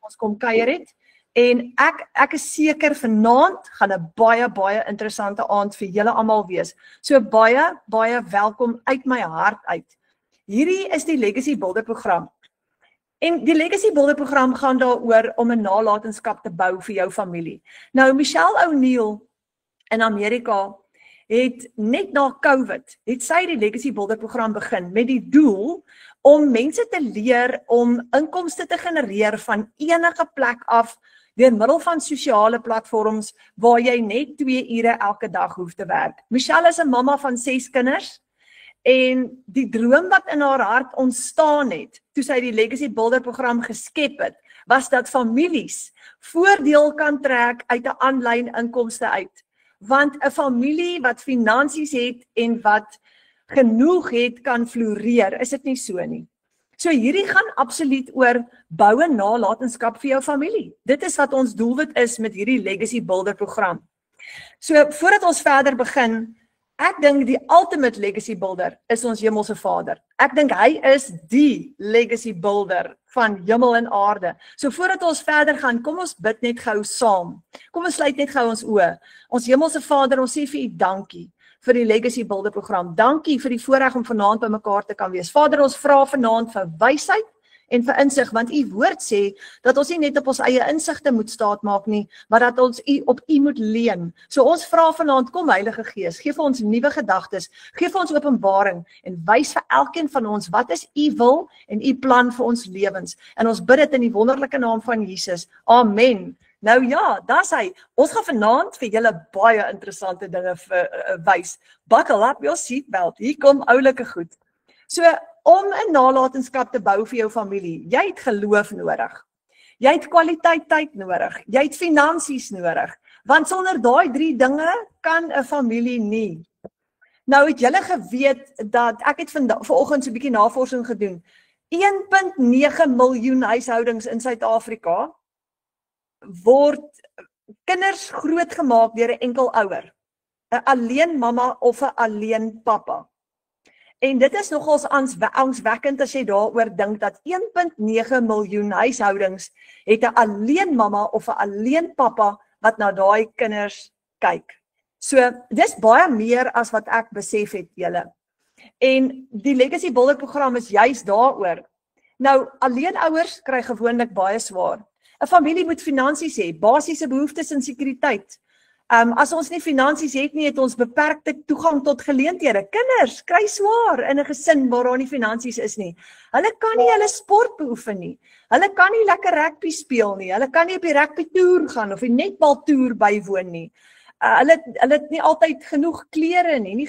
ons kom kuier het. En ek is seker vanaand gaan 'n baie interessante aand vir julle almal wees. So baie welkom uit my hart uit. Hierdie is die Legacy Builder program. En die Legacy Builder program gaan daaroor om 'n nalatenskap te bou vir jou familie. Nou Michelle O'Neil in Amerika het net na COVID, het sy die Legacy Builder program begin met die doel om mense te leer om inkomste te genereer van enige plek af deur middel van sosiale platforms waar jy net 2 ure elke dag hoef te werk. Michelle is 'n mamma van 6 kinders en die droom wat in haar hart ontstaan het toe sy die Legacy Builder program geskep het, was dat families voordeel kan trek uit 'n aanlyn inkomste uit. Want 'n familie wat finansies het en wat genoeg het kan floreer, is dit nie so nie. So hierdie gaan absoluut oor bou 'n nalatenskap vir jou familie. Dit is wat ons doelwit is met hierdie Legacy Builder program. So voordat ons verder begin, ek dink die ultimate Legacy Builder is ons hemelse Vader. Ek dink hy is die Legacy Builder van hemel en aarde. So voordat ons verder gaan, kom ons bid net gou saam. Kom ons sluit net gou ons oë. Ons hemelse Vader, ons sê vir U dankie vir die Legacy Builder program. Dankie vir die voorreg om vanaand by mekaar te kan wees. Vader, ons vra vanaand vir wysheid en vir insig, want U woord sê dat ons nie net op ons eie insigte moet staatmaak nie, maar dat ons op U moet leun. So ons vra vanaand, kom Heilige Gees, gee vir ons nuwe gedagtes, gee vir ons openbaring en wys vir elkeen van ons wat is U wil en U plan vir ons lewens. En ons bid dit in die wonderlike naam van Jesus. Amen. Nou ja, dis hy. Ons gaan vanaand vir julle baie interessante dinge wys. Buckle up your seatbelt. Hier kom oulike goed. So om 'n nalatenskap te bou vir jou familie, jy het geloof nodig. Jy het kwaliteit tyd nodig. Jy het finansies nodig. Want sonder daai 3 dinge kan 'n familie nie. Nou het julle geweet dat ek het vanoggend so 'n bietjie navorsing gedoen. 1.9 miljoen huishoudings in Suid-Afrika word kinders grootgemaak deur 'n enkel ouer. 'n alleen mamma of 'n alleen pappa. En dit is nogals angswekkend as jy daaroor dink dat 1.9 miljoen huishoudings het 'n alleen mamma of 'n alleen pappa wat na daai kinders kyk. So, dis baie meer as wat ek besef het julle. En die Legacy Builder program is juis daaroor. Nou, alleen ouers kry gewoonlik baie swaar. 'n Familie moet finansies hê, basiese behoeftes en sekuriteit. As ons nie finansies het nie, het ons beperkte toegang tot geleenthede. Kinders kry swaar in 'n gesin waar daar nie finansies is nie. Hulle kan nie hulle sport beoefen nie. Hulle kan nie lekker rugby speel nie. Hulle kan nie op die rugby toer gaan of die netbal toer bywoon nie. Hulle het nie altyd genoeg klere nie, nie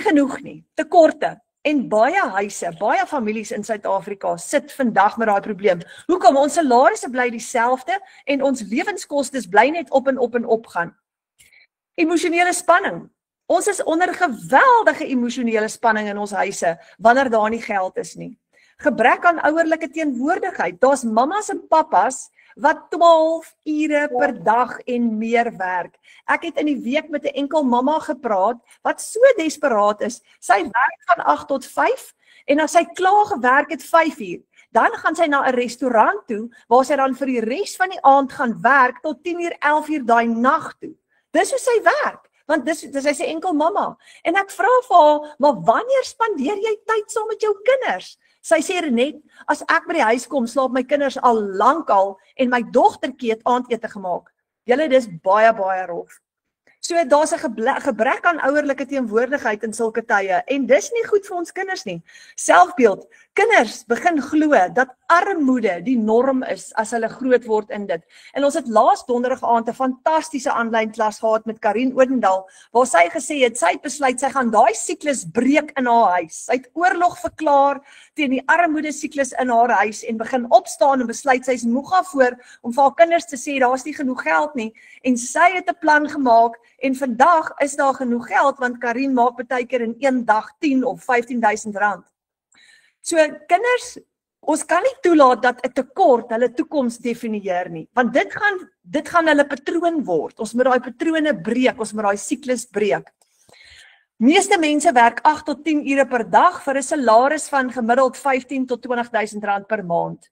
genoeg nie, tekorte. En baie huise, baie families in Suid-Afrika sit vandag met daai probleem. Hoekom? Ons salarisse bly dieselfde en ons lewenskostes bly net op en op gaan. Emosionele spanning. Ons is onder geweldige emosionele spanning in ons huise wanneer daar nie geld is nie. Gebrek aan ouerlike teenwoordigheid. Daar's mammas en pappas wat 12 ure per dag en meer werk. Ek het in die week met 'n enkel mamma gepraat wat so desperaat is. Sy werk van 8 tot 5 en as sy klaar gewerk het 5 uur, dan gaan sy na 'n restaurant toe waar sy dan vir die res van die aand gaan werk tot 10 uur, 11 uur daai nag toe. Dis hoe sy werk, want dis sy enkel mamma. En ek vra vir haar, maar wanneer spandeer jy tyd saam met jou kinders? Sy sê net, as ek by die huis kom, slaap my kinders al lankal en my dogtertjie het aandete gemaak. Julle, dis baie rof. So daar's 'n gebrek aan ouerlike teenwoordigheid in sulke tye en dis nie goed vir ons kinders nie. Selfbeeld. Kinders begin glo dat armoede die norm is as hulle groot word in dit. En ons het laas donderdag aand 'n fantastiese aanlyn klas gehad met Karin Odendaal waar sy gesê het sy het besluit sy gaan daai siklus breek in haar huis. Sy het oorlog verklaar teen die armoede siklus in haar huis en begin opstaan en besluit sy is moeg daarvoor om vir haar kinders te sê daar's nie genoeg geld nie en sy het 'n plan gemaak en vandag is daar genoeg geld want Karin maak baie keer in een dag 10 of 15.000 rand. So kinders, ons kan nie toelaat dat 'n tekort hulle toekoms definieer nie, want dit gaan hulle patroon word. Ons moet daai patrone breek, ons moet daai siklus breek. Meeste mense werk 8 tot 10 ure per dag vir 'n salaris van gemiddeld 15 tot 20.000 rand per maand.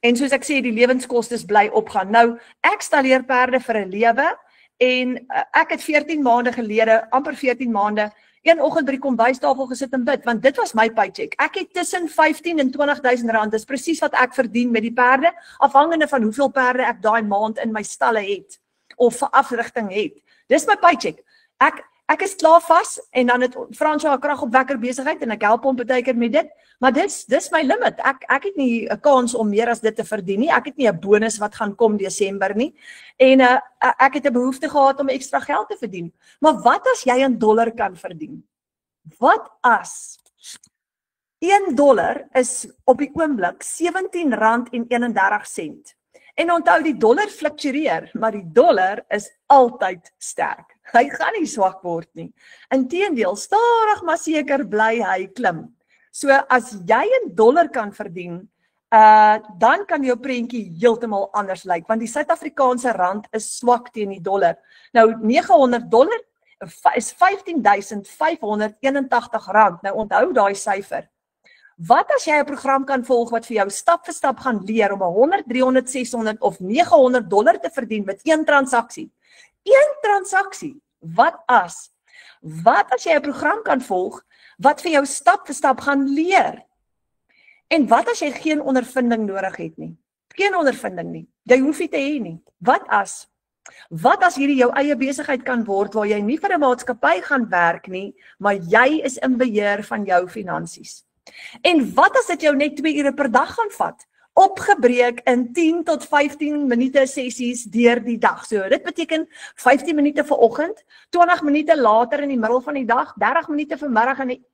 En soos ek sê, die lewenskostes bly opgaan. Nou, ek stalleer perde vir 'n lewe en ek het 14 maande gelede, amper 14 maande, een oggend by die kombuistafel gesit en bid, want dit was my paycheck. Ek het tussen 15 en 20.000 rand, dis presies wat ek verdien met die perde, afhangende van hoeveel perde ek daai maand in my stalle het, of vir afrigting het. Dis my paycheck. Ek is klaar vas, en dan het Fransjo 'n kragopwekker besigheid, en ek help hom baie keer met dit, maar dis my limit. Ek het nie 'n kans om meer as dit te verdien nie, ek het nie 'n bonus wat gaan kom Desember nie, en ek het 'n behoefte gehad om ekstra geld te verdien. Maar wat as jy in dollar kan verdien? Wat as $1 is op die oomblik R17.31. En onthou, die dollar fluktueer, maar die dollar is altyd sterk. Hy gaan nie swak word nie. Inteendeel, stadig maar seker bly hy klim. So as jy in dollar kan verdien, dan kan jou prentjie heeltemal anders lyk, want die Suid-Afrikaanse rand is swak teen die dollar. Nou $900 is R15.581. Nou onthou daai syfer. Wat as jy 'n program kan volg wat vir jou stap vir stap gaan leer om 100, 300, 600 of $900 te verdien met een transaksie? Een transaksie. Wat as jy 'n program kan volg wat vir jou stap vir stap gaan leer? En wat as jy geen ondervinding nodig het nie? Geen ondervinding nie. Jy hoef nie te hê nie. Wat as hierdie jou eie besigheid kan word waar jy nie vir 'n maatskappy gaan werk nie, maar jy is in beheer van jou finansies? En wat as dit jou net 2 ure per dag gaan vat? Opgebreek in 10 tot 15 minute sessies deur die dag. So dit beteken 15 minute vir oggend, 20 minute later in die middel van die dag, 30 minute vir middag en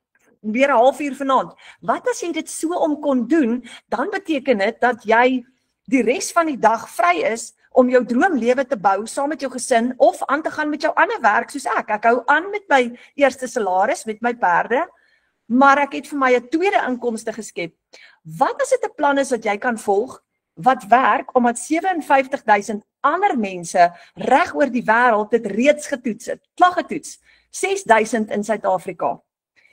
weer 'n halfuur vanaand. Wat as jy dit so om kon doen, dan beteken dit dat jy die res van die dag vry is om jou droomlewe te bou saam met jou gesin of aan te gaan met jou ander werk soos ek. Ek hou aan met my eerste salaris met my perde, maar ek het vir my 'n tweede inkomste geskep. Wat as dit 'n plan is wat jy kan volg, wat werk omdat 57.000 ander mense reg oor die wêreld dit reeds getoets het, klaar getoets, 6.000 in Suid-Afrika.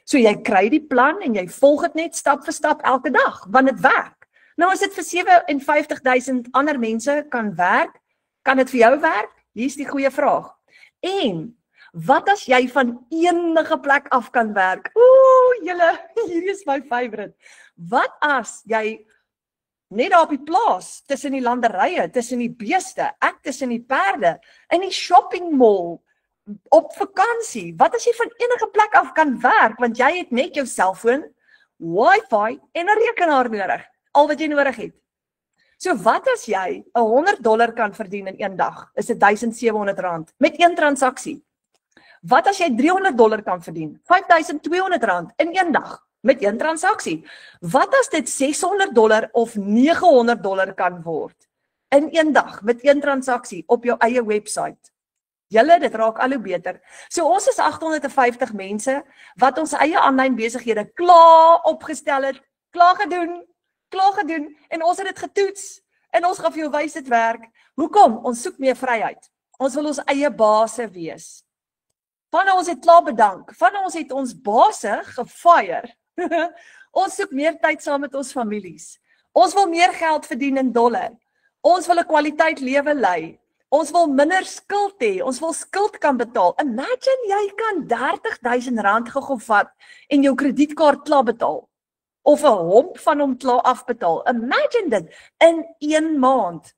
So jy kry die plan en jy volg dit net stap vir stap elke dag, want dit werk. Nou as dit vir 57.000 ander mense kan werk, kan dit vir jou werk? Hier is die goeie vraag. En wat as jy van enige plek af kan werk? Julle, hier is my favorite. Wat as jy net daar op die plaas, tussen die landerye, tussen die beeste, ek tussen die perde, in die shopping mall, op vakansie, wat as jy van enige plek af kan werk, want jy het net jou selfoon, wifi en 'n rekenaar nodig, al wat jy nodig het. So wat as jy $100 kan verdien in een dag, is dit R1.700 met een transaksie. Wat as jy $300 kan verdien, R5.200 in een dag, met een transaksie? Wat as dit $600 of $900 kan word, in een dag, met een transaksie, op jou eie website? Julle, dit raak al hoe beter. So ons is 850 mense, wat ons eie aanlyn besighede klaar opgestel het, klaar gedoen, en ons het dit getoets, en ons gaan vir jou wys dit werk. Hoekom? Ons soek meer vryheid. Ons wil ons eie base wees. Van ons het klaar bedank, van ons het ons base gefire. Ons soek meer tyd saam met ons families. Ons wil meer geld verdien in dollar. Ons wil 'n kwaliteit lewe lei. Ons wil minder skuld hê. Ons wil skuld kan betaal. Imagine jy kan R30.000 gou vat en jou kredietkaart klaar betaal. Of 'n homp van hom klaar afbetaal. Imagine dit in 1 maand.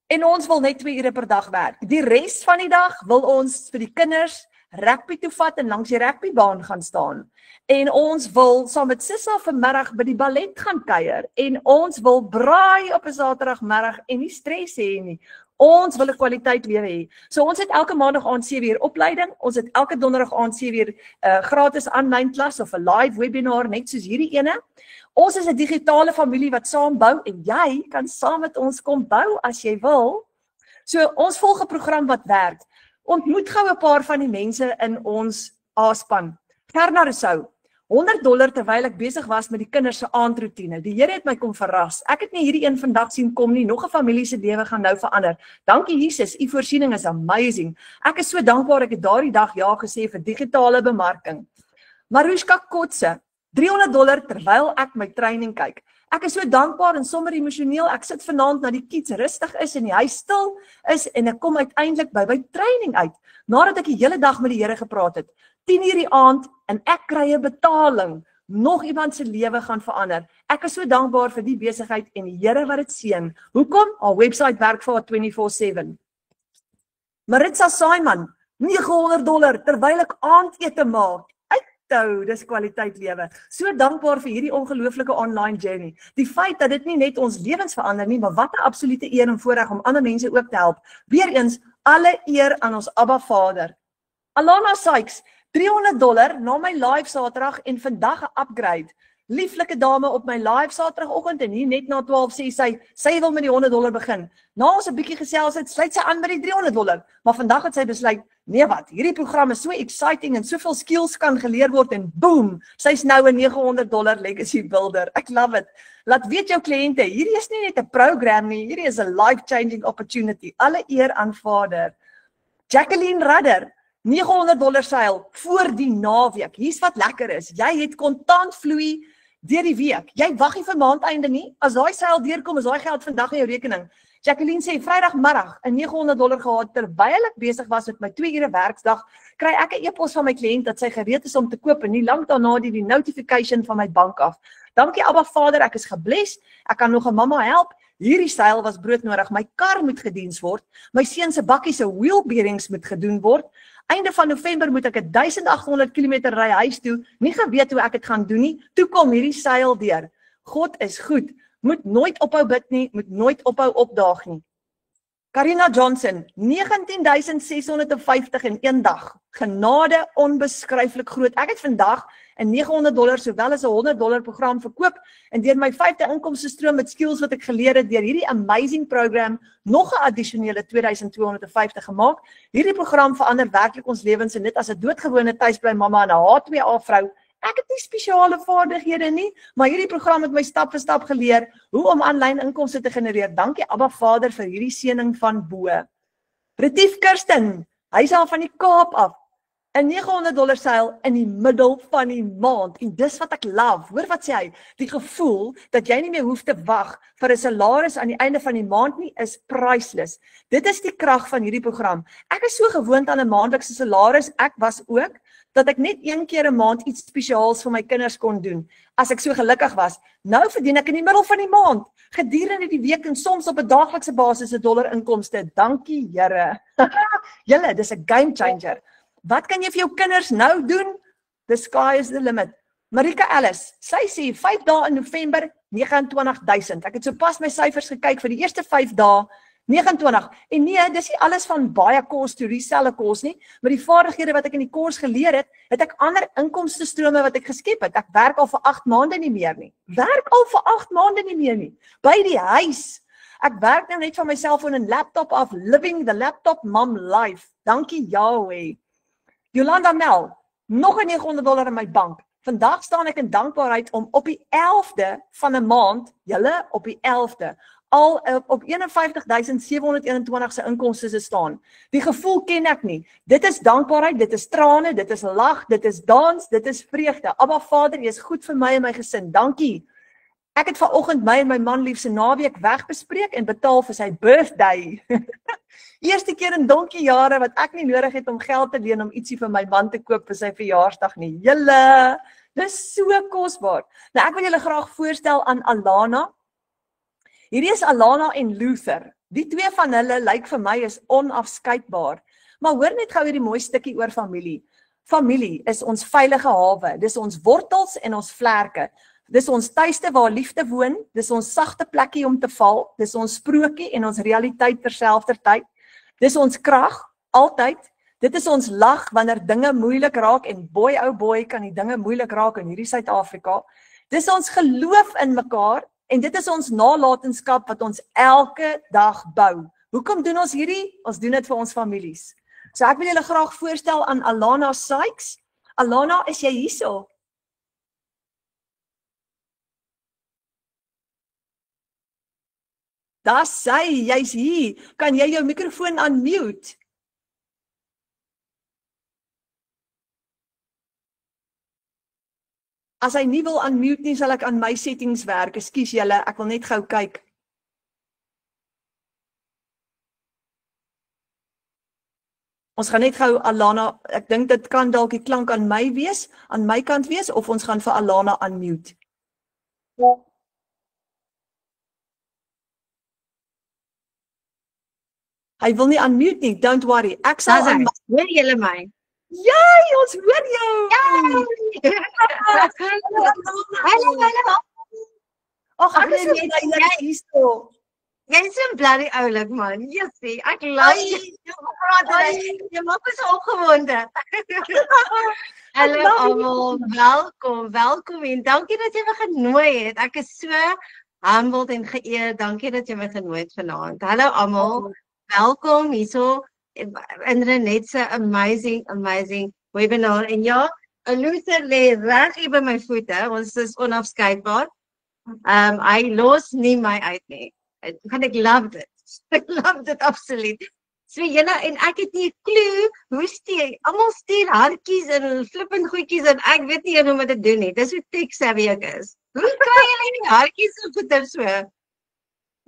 En ons wil net 2 ure per dag werk. Die res van die dag wil ons vir die kinders rugby toe vat en langs die rugbybaan gaan staan. En ons wil saam met Sissa vanmiddag by die ballet gaan kuier. En ons wil braai op 'n Saterdagmiddag en nie stres hê nie. Ons wil 'n kwaliteit lewe hê. So ons het elke maandag aand 7 uur opleiding. Ons het elke donderdag aand 7 uur gratis aanlyn klas of 'n live webinar net soos hierdie ene. Ons is 'n digitale familie wat saam bou en jy kan saam met ons kom bou as jy wil. So ons volg 'n program wat werk. Ontmoet gou 'n paar van die mense in ons A-span. Gerna Rousseau, $100 terwyl ek besig was met die kinders se aandroetine. Die Here het my kom verras. Ek het nie hierdie een vandag sien kom nie. Nog 'n familie se lewe gaan nou verander. Dankie Jesus, u voorsiening is amazing. Ek is so dankbaar ek het daardie dag ja gesê vir digitale bemarking. Marushka Kotse, $300 terwyl ek my training kyk. Ek is so dankbaar en sommer emosioneel. Ek sit vanaand na die kids rustig is en die huis stil is en ek kom uiteindelik by training uit. Nadat ek die hele dag met die Here gepraat het, 10:00 die aand en ek kry 'n betaling. Nog iemand se lewe gaan verander. Ek is so dankbaar vir die besigheid en die Here wat dit seën. Hoekom? Haar webwerf werk vir haar 24/7. Maritza Simon, $900 terwyl ek aandete maak. Uithou, dis kwaliteit lewe. So dankbaar vir hierdie ongelooflike online journey. Die feit dat dit nie net ons lewens verander nie, maar wat 'n absolute eer en voorreg om ander mense ook te help. Weereens, alle eer aan ons Abba Vader. Alana Sykes, $300 na my live Saterdag en vandag 'n upgrade. Lieflike dame op my live Saterdagoggend en hier net na 12 sê sy wil met die $100 begin. Na ons 'n bietjie gesels het, sluit sy aan by die $300, maar vandag het sy besluit, nee wat, hierdie program is so exciting en soveel skills kan geleer word en boom, sy's nou 'n $900 legacy builder. Ek love it. Laat weet jou kliënte, hierdie is nie net 'n program nie, hierdie is 'n life-changing opportunity. Alle eer aan Vader. Jacqueline Rudder, $900 seil voor die naweek. Hier's wat lekker is. Jy het kontant vloei deur die week. Jy wag nie vir maandeinde nie. As daai seil deurkom, is daai geld vandag in jou rekening. Jacqueline sê Vrydagmiddag 'n $900 gehad terwyl ek besig was met my 2 ure werksdag, kry ek 'n e-pos van my kliënt dat sy gereed is om te koop en nie lank daarna die notification van my bank af. Dankie Abba Vader, ek is gebless. Ek kan nog 'n mamma help. Hierdie seil was broodnodig. My kar moet gediens word. My seun se bakkie se wheel bearings moet gedoen word. Einde van November moet ek 1800 km ry huis toe. Nie geweet hoe ek dit gaan doen nie. Toe kom hierdie seil deur. God is goed. Moet nooit ophou bid nie, moet nooit ophou opdaag nie. Karina Johnson, 19.650 in een dag. Genade onbeskryflik groot. Ek het vandag 'n $900 sowel as 'n $100 program verkoop en deur my 5de inkomste stroom met skills wat ek geleer het deur hierdie amazing program nog 'n addisionele 2250 gemaak. Hierdie program verander werklik ons lewens en dit as 'n doodgewone tuisbly mamma en 'n H2A vrou. Ek het nie spesiale vaardighede nie, maar hierdie program het my stap vir stap geleer hoe om aanlyn inkomste te genereer. Dankie Abba Vader vir hierdie seëning van bo. Retief Kirsten, hy is al van die Kaap af. 'n $900 seil in die middel van die maand. En dis wat ek love. Hoor wat sê hy? Die gevoel dat jy nie meer hoef te wag vir 'n salaris aan die einde van die maand nie, is priceless. Dit is die krag van hierdie program. Ek is so gewoond aan 'n maandelikse salaris. Ek was ook dat ek net een keer 'n maand iets spesiaals vir my kinders kon doen, as ek so gelukkig was. Nou verdien ek in die middel van die maand, gedurende die week en soms op 'n daaglikse basis $1 inkomste. Dankie Here. Julle, dis 'n game changer. Wat kan jy vir jou kinders nou doen? The sky is the limit. Marika Ellis, sy sê 5 dae in November, 29.000. Ek het sopas my syfers gekyk vir die eerste 5 dae, 29. En nee, dis nie alles van baie kos toe dieselfde kos nie, maar die vaardighede wat ek in die kurs geleer het, het ek ander inkomste strome wat ek geskep het. Ek werk al vir 8 maande nie meer nie. By die huis. Ek werk nou net van my selfoon en laptop af, living the laptop mom life. Dankie Yahweh. Jolanda Mel, nog 'n $900 in my bank. Vandag staan ek in dankbaarheid om op die 11de van 'n maand, julle op die 11de, al op 51.721 se inkomste te staan. Die gevoel ken ek nie. Dit is dankbaarheid, dit is trane, dit is lag, dit is dans, dit is vreugde. Abba Vader, jy is goed vir my en my gesin. Dankie. Ek het vanoggend my en my man lief se naweek wegbespreek en betaal vir sy birthday. Eerste keer in donkie jare wat ek nie nodig het om geld te leen om ietsie vir my man te koop vir sy verjaarsdag nie. Julle, dis so kosbaar. Nou ek wil julle graag voorstel aan Alana. Hierdie is Alana en Luther. Die twee van hulle lyk vir my is onafskeidbaar. Maar hoor net gou hierdie mooi stukkie oor familie. Familie is ons veilige hawe. Dis ons wortels en ons vlerke. Dis ons tuiste waar liefde woon. Dis ons sagte plekkie om te val. Dis ons sprokie en ons realiteit terselfdertyd. Dis ons krag, altyd. Dit is ons lag wanneer dinge moeilik raak en boy ou boy kan die dinge moeilik raak in hierdie Suid-Afrika. Dis ons geloof in mekaar en dit is ons nalatenskap wat ons elke dag bou. Hoekom doen ons hierdie? Ons doen dit vir ons families. So ek wil julle graag voorstel aan Alana Sykes. Alana, is jy hierso? Daar sy, jy's hier. Kan jy jou mikrofoon unmute? As hy nie wil unmute nie, sal ek aan my settings werk. Ekskuus julle, ek wil net gou kyk. Ons gaan net gou Alana, ek dink dit kan dalk die klank aan my wees, aan my kant wees, of ons gaan vir Alana unmute. Hy wil nie unmute nie, don't worry. Ek sal aan my... Hoor julle my? Jy, ons hoor jou! Hallo. Ag, ek is so bly dat jy hier is. Jy is so bloody oulik man. Jessie, ek love jou. Jy maak my so opgewonde. Hallo almal, welkom en dankie dat jy my genooi het. Ek is so humbled en geëerd. Dankie dat jy my genooi het vanaand. Hallo almal, welkom hierso in Renet se amazing webinar. En ja, 'n Luther lê reg hier by my voete. Ons is onafskeidbaar. Hy los nie my uit nie. Ek loved it. Ek loved it absoluut. So julle en ek het nie 'n klou hoe stuur. Almal stuur hartjies en flippend goedjies en ek weet nie hoe om dit te doen nie. Dis hoe tech-savvy ek is. Hoe kry julle die hartjies so goed en so?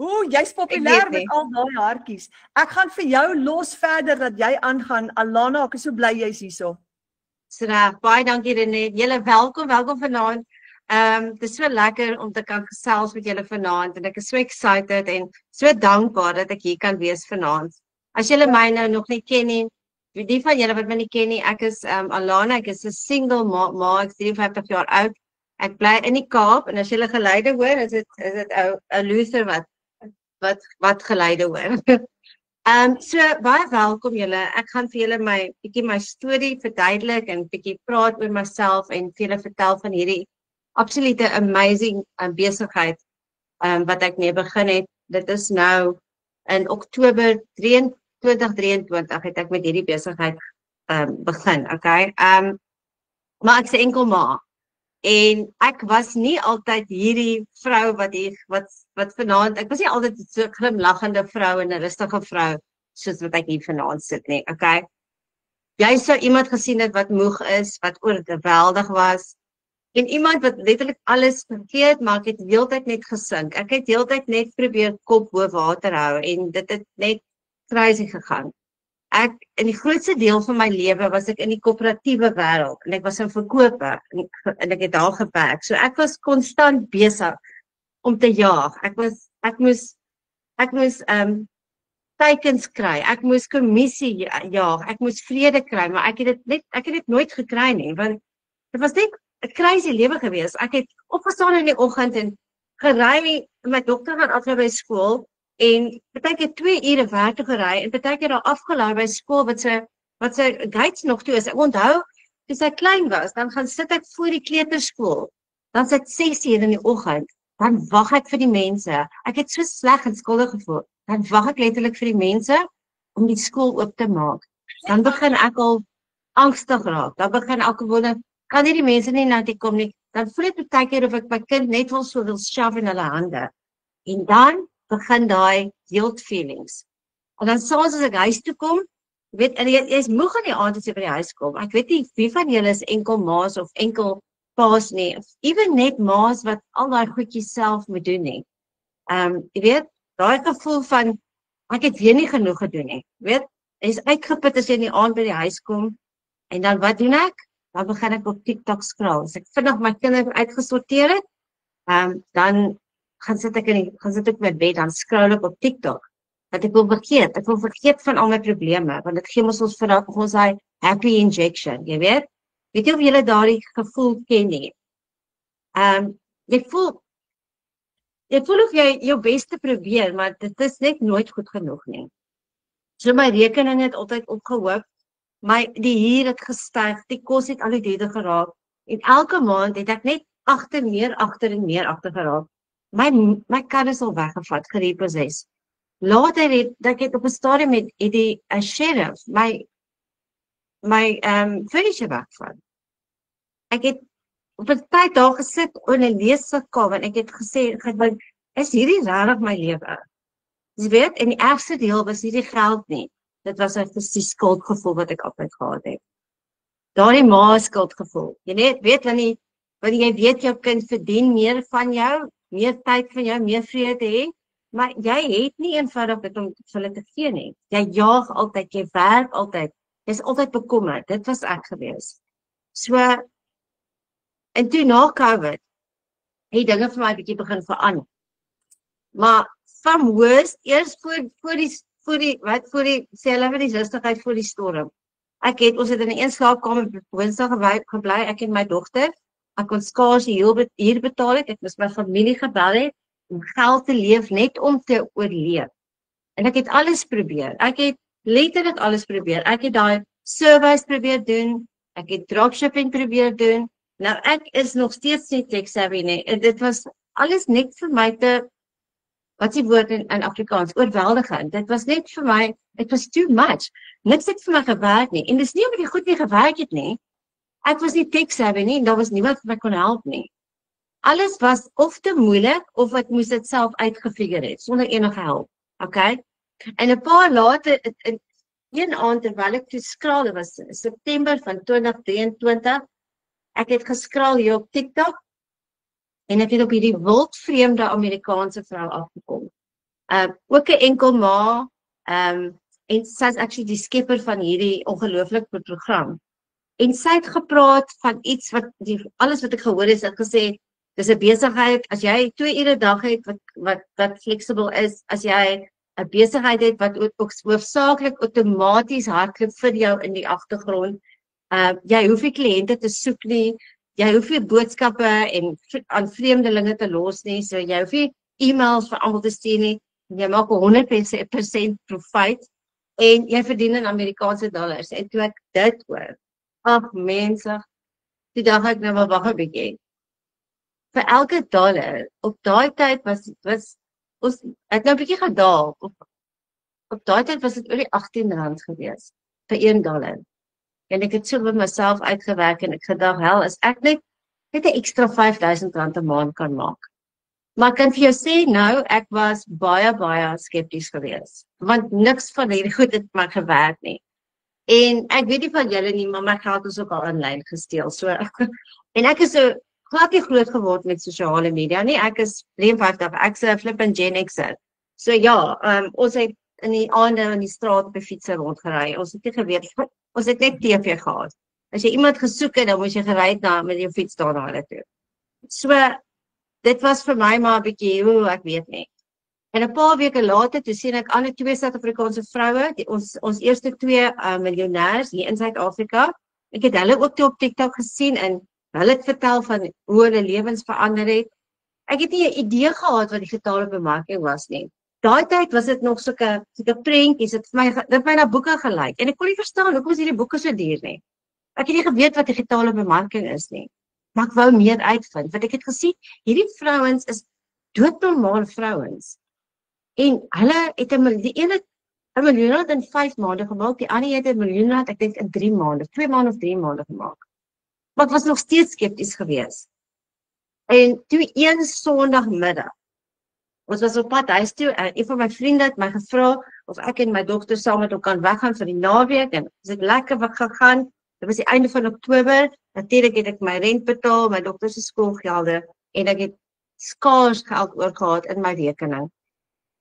Ooh, jy's populêr met al daai hartjies. Ek gaan vir jou los verder dat jy aangaan. Alana, ek is so bly jy's hierso. So baie dankie Renet. Julle welkom vanaand. Dit is so lekker om te kan gesels met julle vanaand en ek is so excited en so dankbaar dat ek hier kan wees vanaand. As julle my nou nog nie ken nie, die van julle wat my nie ken nie, ek is Alana, ek is 'n single ma, ek is 53 jaar oud. Ek bly in die Kaap en as julle geluide hoor, is dit 'n Luther wat geluide hoor. So baie welkom julle. Ek gaan vir julle my storie verduidelik en bietjie praat oor myself en vir julle vertel van hierdie absolute amazing besigheid wat ek mee begin het. Dit is nou in Oktober 2023 het ek met hierdie besigheid begin, okay? Maar ek is 'n enkel ma en ek was nie altyd hierdie vrou wat vanaand, ek was nie altyd so 'n glimlaggende vrou en 'n rustige vrou soos wat ek hier vanaand sit nie, okay? Jy sou iemand gesien het wat moeg is, wat oorweldig was. En iemand wat letterlik alles vergeet, maar ek het die hele tyd net gesink. Ek het die hele tyd net probeer kop bo water hou en dit het net crazy gegaan. In die grootste deel van my lewe was ek in die koöperatiewe wêreld en ek was 'n verkoper en ek het daar gewerk. So ek was konstant besig om te jaag. Ek moes teikens kry. Ek moes kommissie jaag. Ek moes vrede kry, maar ek het dit nooit gekry nie want dit was net 'n crazy lewe gewees. Ek het opgestaan in die oggend en gery, my dogter gaan aflaai by skool en partykeer 2 ure werk toe gery en partykeer daar afgelaai by skool wat sy gates nog toe is. Ek onthou toe sy klein was, dan gaan sit ek voor die kleuterskool. Dan sit 6 uur in die oggend. Dan wag ek vir die mense. Ek het so sleg en skuldig gevoel. Dan wag ek letterlik vir die mense om die skool oop te maak. Dan begin ek al angstig raak. Dan begin ek wonder, kan hierdie mense nie na toe kom nie. Dan voel dit baie keer of ek my kind net wil shove in hulle hande. En dan begin daai guilt feelings. En dan soms as ek huis toe kom, weet jy's moeg aan die aand as jy by die huis kom. Ek weet nie wie van julle is enkel ma's of enkel pa's nie. Even net ma's wat al daai goedjies self moet doen nie. Jy weet, daai gevoel van ek het weer nie genoeg gedoen nie. Weet, jy's uitgeput as jy in die aand by die huis kom. En dan wat doen ek? Dan begin ek op TikTok scroll. As ek vinnig my kinders uitgesorteer het, dan gaan sit ek met bed, dan scroll ek op TikTok. Dat ek wil vergeet van al my probleme, want dit gee ons vir ons daai happy injection, jy weet? Weet jy of julle daardie gevoel ken nie? Jy voel of jy jou bes te probeer, maar dit is net nooit goed genoeg nie. So my rekening het altyd opgehoop. Die huur het gestyg, die kos het al die duurder geraak en elke maand het ek net meer agter geraak. My kar is al weggevat, gerepossess. Later het ek op 'n stadium met die sheriff my furniture weggevat. Ek het op 'n tyd daar gesit in 'n leeskamer en ek het gesê, is hierdie regtig my lewe? Jy weet, en die ergste deel was hierdie geld nie. Dit was die skuldgevoel wat ek altyd gehad het. Daardie ma skuldgevoel. Jy weet wanneer Want jy weet jou kind verdien meer van jou, meer tyd van jou, meer vrede hê, maar jy het nie eenvoudig dit om vir hulle te gee nie. Jy jaag altyd, jy werk altyd, jy's altyd bekommerd. Dit was ek gewees. So, en toe na COVID, het dinge vir my 'n bietjie begin verander. Maar van worst, eers voor die rustigheid voor die storm. Ons het in 'n slaapkamer Woensdag gebly, ek en my dogter. Ek kon skaars die huur betaal het, ek moes my familie gebel het, om geld te leef, net om te oorleef. En ek het alles probeer, ek het letterlik alles probeer, ek het daai surveys probeer doen, ek het dropshipping probeer doen, nou ek is nog steeds nie tech savvy nie, en dit was alles net vir my wat is die woord in Afrikaans, oorweldigend, dit was net vir my, it was too much, niks het vir my gewerk nie, en dis nie omdat die goed nie gewerk het nie, ek was nie tech savvy nie, en daar was niemand wat my kon help nie. Alles was of te moeilik, of ek moes dit self uitgefigure het, sonder enige help, okay? En 'n paar later, in een aand terwyl ek toe skraal, dit was September van 2023, ek het geskraal hier op TikTok, en ek het op hierdie wildvreemde Amerikaanse vrou afgekom. Ook 'n enkel ma, en sy is actually die skepper van hierdie ongelooflike program. En sy het gepraat van iets wat, alles wat ek gehoor het, het gesê, dis 'n besigheid, as jy 2 ure 'n dag het, wat flexible is, as jy 'n besigheid het, wat hoofsaaklik outomaties hardloop vir jou in die agtergrond, jy hoef nie kliënte te soek nie, jy hoef nie boodskappe aan vreemdelinge te los nie, so jy hoef nie e-mails vir almal te stuur nie, jy maak 100% profit, en jy verdien in Amerikaanse dollars, en toe ek dit hoor, ag mense, die dag ek nou maar wag 'n bietjie, vir elke dollar, op daai tyd was ons het nou 'n bietjie gedaal, op daai tyd was dit oor die R18 gewees, vir $1. En ek het so met myself uitgewerk, en ek gedag, hel, as ek net 'n ekstra R5,000 'n maand kan maak. Maar ek kan vir jou sê, nou, ek was baie skepties gewees, want niks van hierdie goed het maar gewerk nie. En ek weet nie van julle nie, maar my geld is ook al aanlyn gesteel, so, en ek is so, glad nie groot geword met sosiale media nie, ek is 53, ek is 'n flippin' Gen X'er. So ja, ons het in die aande in die straat op die fietser rondgery, ons het nie geweet, ons het net TV gehad. As jy iemand gesoek het, dan moes jy gery het met jou fiets daar na hulle toe. So, dit was vir my maar 'n bietjie, ek weet nie. En 'n paar weke later, toe sien ek ander 2 Suid-Afrikaanse vroue, ons eerste 2 miljonêers hier in Suid-Afrika, ek het hulle ook toe op TikTok gesien, en hulle het vertel van hoe hulle lewens verander het. Ek het nie 'n idee gehad wat die getale bemarking was nie. Daai tyd was dit nog sulke prentjies, dit my na boeke gelyk. En ek kon nie verstaan hoekom is hierdie boeke so duur nie. Ek het nie geweet wat digitale bemarking is nie. Maar ek wou meer uitvind, want ek het gesien hierdie vrouens is doodnormale vrouens. En hulle het die ene 'n miljoen in 5 maande gemaak, die ander het 'n miljoen, ek dink in 3 maande, 2 maande of 3 maande gemaak. Maar ek was nog steeds skepties geweest. En toe een Sondagmiddag, ons was op pad huis toe, en een van my vriende het my gevra of ek en my dogter saam met hom kan weggaan vir die naweek, en ons het lekker gegaan. Dit was die einde van Oktober, natuurlik het ek my rent betaal, my dogter se skoolgelde, en ek het skaars geld oorgehad in my rekening.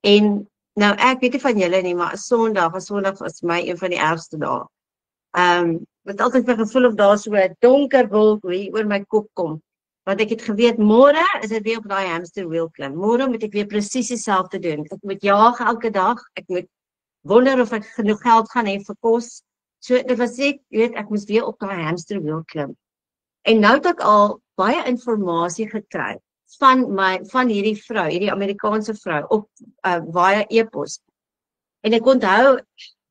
En nou ek weet nie van julle nie, maar 'n Sondag was vir my een van die ergste dae. Met altyd my gevoel of daar so 'n donker wolk oor my kop kom. Want ek het geweet, môre is dit weer op daai hamster wheel klim. Môre moet ek weer presies dieselfde doen. Ek moet jaag elke dag. Ek moet wonder of ek genoeg geld gaan hê vir kos. So dit was ek moes weer op daai hamster wheel klim. En nou het ek al baie inligting gekry van hierdie vrou, hierdie Amerikaanse vrou op via e-pos. En ek onthou,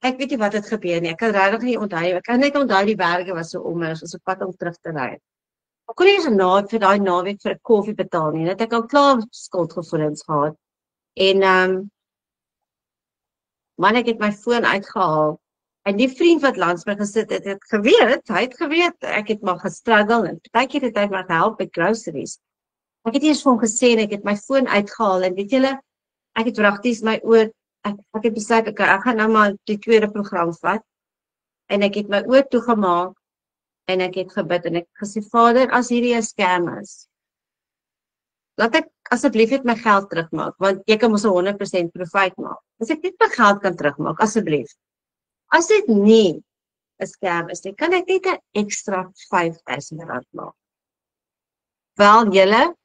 ek weet nie wat het gebeur nie. Ek kan regtig nie onthou. Ek kan net onthou die berge was so om ons op pad om terug te ry. Ek kon nie eens vir daai naweek vir 'n koffie betaal nie. Net ek al klaar skuldgevoelens gehad. En man, ek het my foon uitgehaal. En die vriend wat langs my gesit het, hy het geweet, ek het maar gestruggle en partykeer het hy my gehelp met groceries. Ek het eers vir hom gesê en ek het my foon uitgehaal en weet julle, ek het wragties my oor, ek het besluit ek gaan nou maar die tweede program vat. En ek het my oor toegemaak en ek het gebid en ek gesê, Vader, as hierdie 'n scam is, laat ek asseblief net my geld terugmaak, want jy kan mos 100% profijt maak. As ek net my geld kan terugmaak, asseblief. As dit nie 'n scam is nie, kan ek net 'n ekstra R5,000 maak. Wel, julle,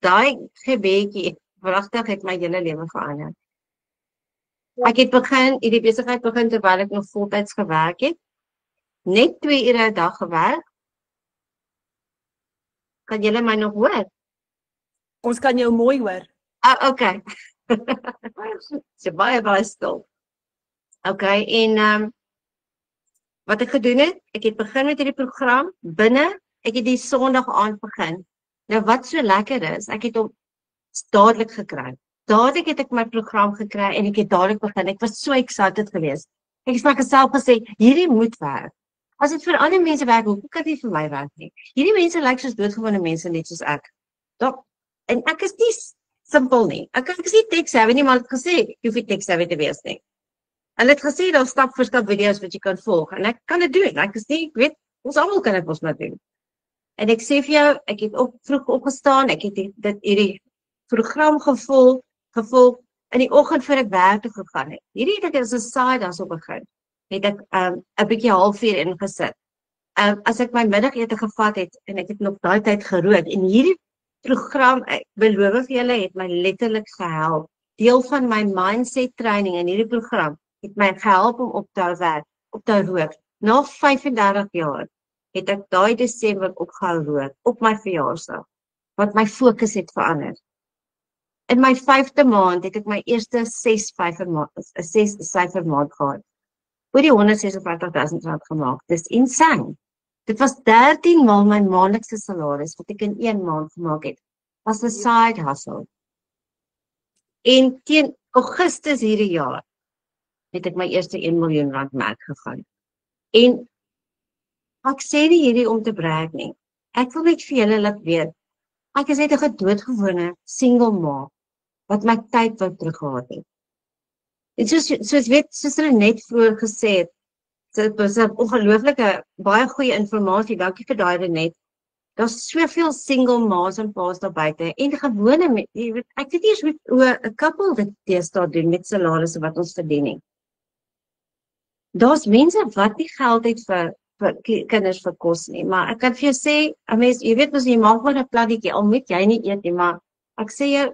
daai gebedjie, wragtig het my hele lewe verander. Ek het hierdie besigheid begin terwyl ek nog voltyds gewerk het. Net 2 ure 'n dag gewerk. Kan julle my nog hoor? Ons kan jou mooi hoor. Okay. So baie stil. Okay, en wat ek gedoen het, ek het begin met hierdie program binne, ek het die Sondag aand begin. Nou wat so lekker is, ek het hom dadelik gekry. Dadelik het ek my program gekry en ek het dadelik begin. Ek was so excited geweest. Ek het vir myself gesê, hierdie moet werk. As dit vir ander mense werk, hoekom kan dit vir my werk nie? Hierdie mense lyk soos doodgewone mense net soos ek. En ek is nie simpel nie. Ek is nie tech-savvy nie, maar ek het gesê, jy hoef nie tech-savvy te wees nie. En het gesê, daar stap vir stap video's wat jy kan volg. En ek kan dit doen. Ek is nie, ek weet, ons almal kan dit ons maar doen. En ek sê vir jou, ek het vroeg opgestaan, ek het hierdie program gevolg in die oggend voor ek werk toe gegaan het. Hierdie het ek as 'n side hustle begin. Het ek 'n bietjie halfuur ingesit. As ek my middagete gevat het en ek het nog daai tyd gerook en hierdie program, ek beloof vir julle, het my letterlik gehelp. Deel van my mindset training in hierdie program het my gehelp om op te hou werk, op te hou rook. Na 35 jaar het ek daai Desember opgehou rook op my verjaarsdag, want my fokus het verander. In my 5de maand het ek my eerste 6 syfer maand gehad. Oor die R156,000 gemaak. Dis insane. Dit was 13 maal my maandelikse salaris wat ek in 1 maand gemaak het. Was 'n side hustle. En teen Augustus hierdie jaar het ek my eerste R1 miljoen merk gegaan. En ek sê nie hierdie om te brag nie. Ek wil net vir julle laat weet, ek is net 'n doodgewone single ma wat my tyd wou teruggehad het. En soos hulle net vroeër gesê het, dit was 'n ongelooflike, baie goeie inligting, dankie vir daai Renet. Daar's soveel single ma's en pa's daar buite en gewone, ek weet nie eens hoe 'n koppel dit deesdae doen met salarisse wat ons verdien nie. Daar's mense wat nie geld het vir kinders vir kos nie, maar ek kan vir jou sê, 'n mens, jy weet mos jy maak maar 'n plannetjie, al moet jy nie eet nie, maar ek sê jou,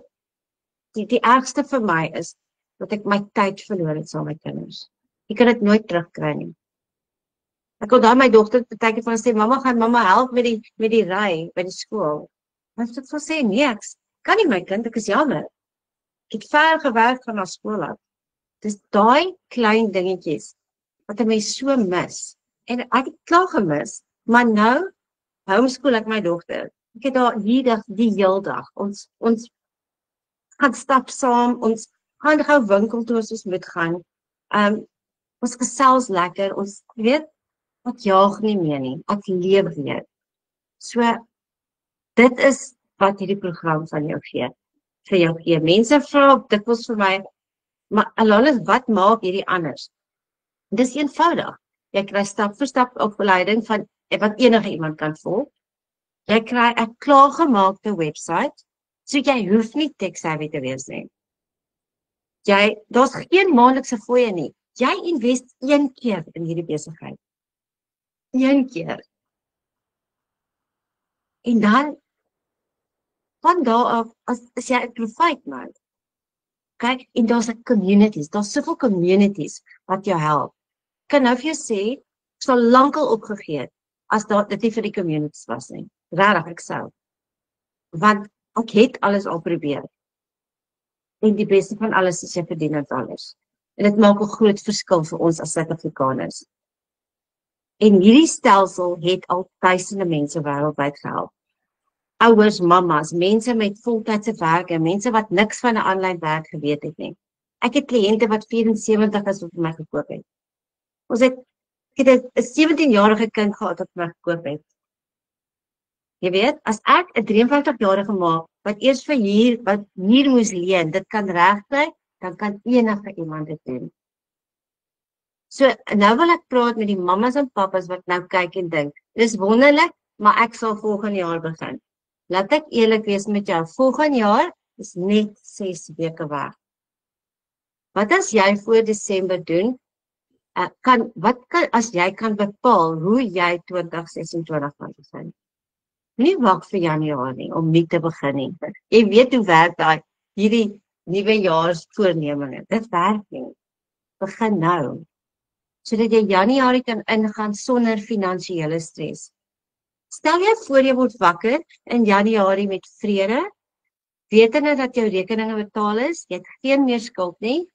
die ergste vir my is dat ek my tyd verloor het saam met kinders. Ek kan dit nooit terugkry nie. Ek kon daar my dogter partykeer van sê, mamma help met die ry by die skool. Maar ek het gesê, nee, ek kan nie my kind, ek is jammer. Ek het ver gewerk van na skool af. Dis daai klein dingetjies wat 'n mens so mis. En ek het klaar gemis, maar nou homeschool ek my dogter. Ek het daar die heel dag. Ons gaan stap saam, ons gaan gou winkel toe as ons moet gaan. Ons gesels lekker, ons weet, ek jaag nie meer nie, ek leef weer. So, dit is wat hierdie program van jou gee, vir jou gee. Mense vra dikwels vir my, maar Alanis, wat maak hierdie anders? Dis eenvoudig. Jy kry stap vir stap opleiding van wat enige iemand kan volg. Jy kry 'n klaargemaakte webwerf, so jy hoef nie tech-savvy te wees nie. Daar's geen maandelikse fooie nie. Jy invest 1 keer in hierdie besigheid. 1 keer. En dan, van daar af, as jy 'n profijt maak, kyk, en daar's communities, daar's soveel communities wat jou help. Ek kan nou vir jou sê, ek sal lankal opgegee het, as dit nie vir die communities was nie. Regtig, ek sou. Want ek het alles al probeer. En die beste van alles is jy verdien dit alles. En dit maak 'n groot verskil vir ons as Suid-Afrikaners. En hierdie stelsel het al duisende mense wêreldwyd gehelp. Ouers, mammas, mense met voltydse werke, mense wat niks van 'n aanlyn werk geweet het nie. Ek het kliënte wat 74 is wat vir my gekoop het. Ek het 'n 17-jarige kind gehad wat vir my gekoop het. Jy weet, as ek 'n 53-jarige ma wat eers vir hier moes leen, dit kan regkry, dan kan enige iemand dit doen. So nou wil ek praat met die mammas en pappas wat nou kyk en dink, dis wonderlik, maar ek sal volgende jaar begin. Laat ek eerlik wees met jou, volgende jaar is net 6 weke weg. Wat as jy voor Desember doen? As jy kan bepaal hoe jy 2026 gaan begin? Nie wag vir Januarie om nie te begin nie. Jy weet hoe werk daai hierdie nuwe jaarsvoornemings. Dit werk nie. Begin nou. Sodat jy Januarie kan ingaan sonder finansiële stres. Stel jy voor jy word wakker in Januarie met vrede, wetende dat jou rekeninge betaal is, jy het geen meer skuld nie,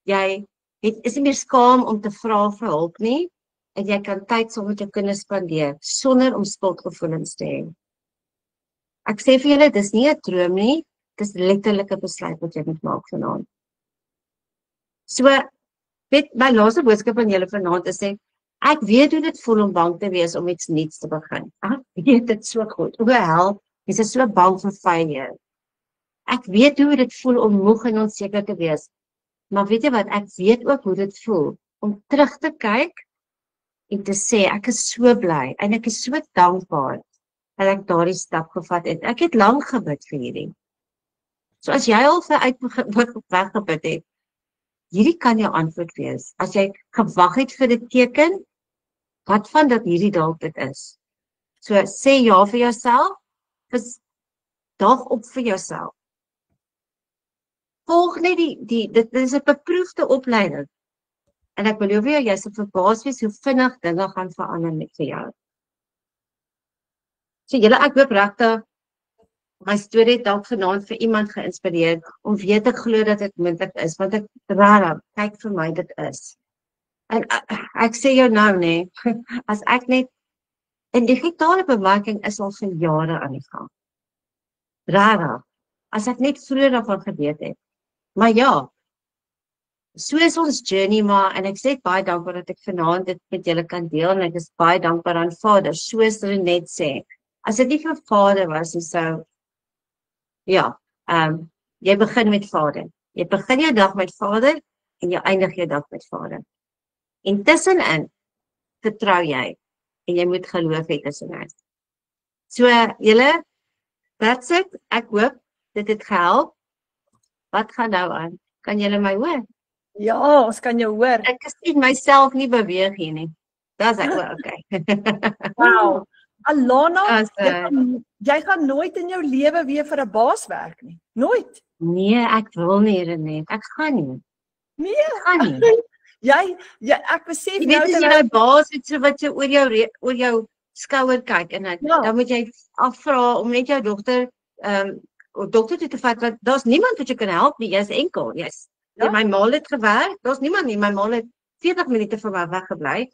jy is nie meer skaam om te vra vir hulp nie, en jy kan tyd saam met jou kinders spandeer, sonder om skuldgevoelens te hê. Ek sê vir julle, dis nie 'n droom nie, dis letterlik 'n besluit wat jy moet maak vanaand. So, my laaste boodskap aan julle vanaand is sê, ek weet hoe dit voel om bang te wees om iets nuuts te begin. Ek weet dit so goed. Hoewel, jy is so bang vir failure. Ek weet hoe dit voel om moeg en onseker te wees. Maar weet jy wat, ek weet ook hoe dit voel om terug te kyk en te sê, ek is so bly en ek is so dankbaar dat ek daardie stap gevat het. Ek het lank gebid vir hierdie. So as jy al weggebid het, hierdie kan jou antwoord wees. As jy gewag het vir 'n teken, wat van dat hierdie dalk dit is? So sê ja vir jouself, dag op vir jouself. Volg net dit is 'n beproefde opleiding. En ek beloof jou, jy sal verbaas wees hoe vinnig dinge gaan verander met vir jou. So julle, ek hoop regtig my storie het dalk vanaand vir iemand geïnspireer om weer te glo dat dit moontlik is, want ek raar, kyk vir my dit is. En ek sê jou nou nee, as ek net en digitale bemarking is al vir jare aan die gang. Raar, as ek net vroeër daarvan geweet het. Maar ja, so is ons journey maar, en ek sê baie dankbaar dat ek vanaand dit met julle kan deel, en ek is baie dankbaar aan Vader, soos Renet sê. As dit nie vir Vader was, so ja, jy begin met Vader. Jy begin jou dag met Vader en jy eindig jou dag met Vader. En tussenin vertrou jy en jy moet geloof hê tussenin. So julle, that's it. Ek hoop dit het gehelp. Wat gaan nou aan? Kan julle my hoor? Ja, ons kan jou hoor. Ek sien myself nie beweeg hier nie. Dis ek wel okay. Wow. Alana, jy gaan nooit in jou lewe weer vir 'n baas werk nie. Nooit. Nee, ek wil nie, Renet. Ek gaan nie. Nee, ek gaan nie. Ek besef jy weet, as jy nou baas het so wat jy oor jou skouer kyk en dan moet jy afvra om net jou dogter dokter toe te vat, want daar's niemand wat jy kan help nie. Jy's enkel. My ma het gewerk. Daar's niemand nie. My ma het 40 minute van my weggebly.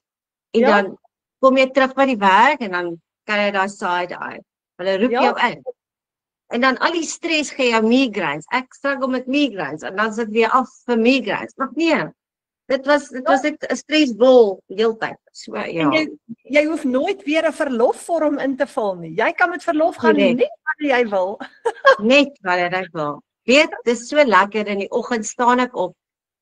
En dan kom jy terug by die werk en dan kan jy daai side eye. Hulle roep jou in. En dan al die stres gee jou migraines. Ek struggle met migraines en dan sit weer af vir migraines. Maar nee. Dit was 'n stresbol heeltyd. So ja. En jy hoef nooit weer 'n verlofvorm in te vul nie. Jy kan met verlof gaan net wanneer jy wil. Net wanneer ek wil. Weet, dit is so lekker in die oggend staan ek op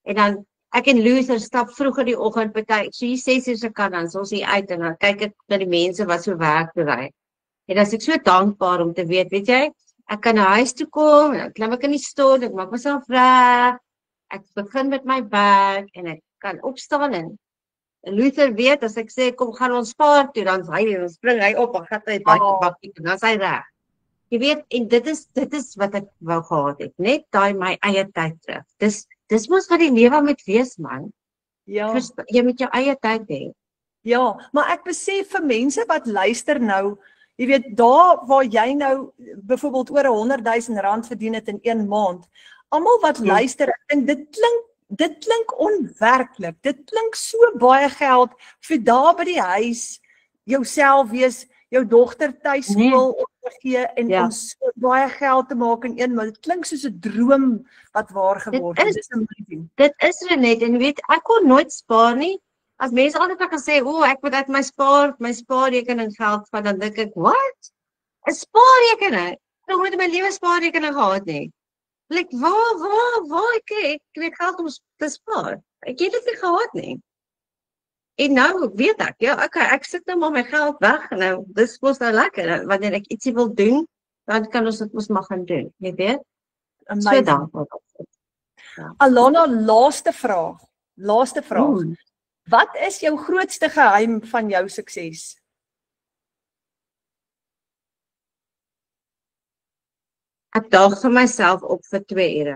en dan ek en Luther stap vroeg in die oggend party, so hier 6:00 se kan dan ons hier uit en dan kyk ek na die mense wat so werk bereik. En dan is ek so dankbaar om te weet jy, ek kan na huis toe kom en dan klim ek in die stoel, ek maak myself reg. Ek begin met my werk en ek kan opstaan en Luther weet as ek sê kom gaan ons spaar toe, dan spring hy op en gaan hy bakkie en dan is hy reg. Jy weet, en dit is wat ek wou gehad het, net daai my eie tyd terug. Dis mos wat die lewe moet wees, man. Ja. Jy moet jou eie tyd hê. Ja, maar ek besef vir mense wat luister nou, jy weet, daar waar jy nou byvoorbeeld oor 100 000 rand verdien het in 1 maand, almal wat luister, ek dink dit klink onwerklik. Dit klink so baie geld vir daar by die huis, jouself wees, jou dogter tuiskool opgee en om so baie geld te maak in 1 maand. Dit klink soos 'n droom wat waar geword het. Dit is Renet, en weet, ek kon nooit spaar nie. As mense altyd kan sê, ek moet uit my spaarrekening geld van, dan dink ek, wat? 'n Spaarrekening? Ek het my lewe spaarrekening gehad nie. Like, waar, ek kry geld om te spaar. Ek het dit nie gehad nie. En nou weet ek, ja, okay, ek sit nou maar my geld weg, nou, dis mos nou lekker, wanneer ek ietsie wil doen, dan kan ons dit mos maar gaan doen, jy weet? So Amazing. dankbaar. Ja. Alana, laaste vraag. Laaste vraag. Hmm. Wat is jou grootste geheim van jou sukses? Ek daag vir myself op vir 2 ure.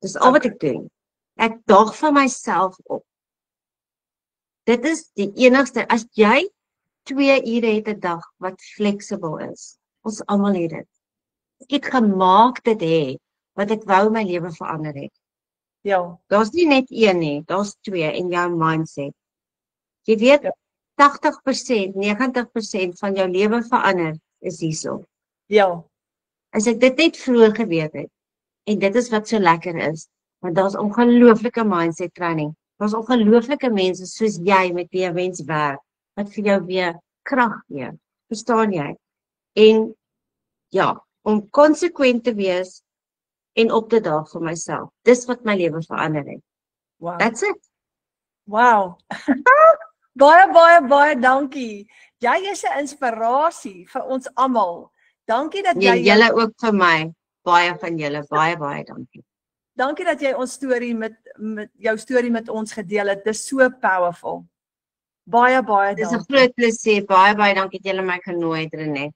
Dis al wat ek doen. Ek daag vir myself op. Dit is die enigste, as jy 2 ure het 'n dag wat flexible is, ons almal het dit. Ek het gemaak dit hê, wat ek wou my lewe verander het. Ja, Daar's nie net een nie, daar's 2 in jou mindset. Jy weet, 80%, 90% van jou lewe verander is hierso. ja, As ek dit net vroeër geweet het, en dit is wat so lekker is, want daar's ongelooflike mindset training. Daar's ongelooflike mense soos jy met wie 'n mens werk, wat vir jou weer krag gee. Verstaan jy? En ja, om konsekwent te wees en op te daag vir myself. Dis wat my lewe verander het. wow. That's it. Wow. Baie dankie. Jy is 'n inspirasie vir ons almal. Dankie dat jy Julle ook vir my. Baie van julle, baie dankie. Dankie dat jy ons storie met jou storie met ons gedeel het. Dis so powerful. Baie Dis 'n dankie. groot plesier. Baie dankie dat julle my genooi het, Renet.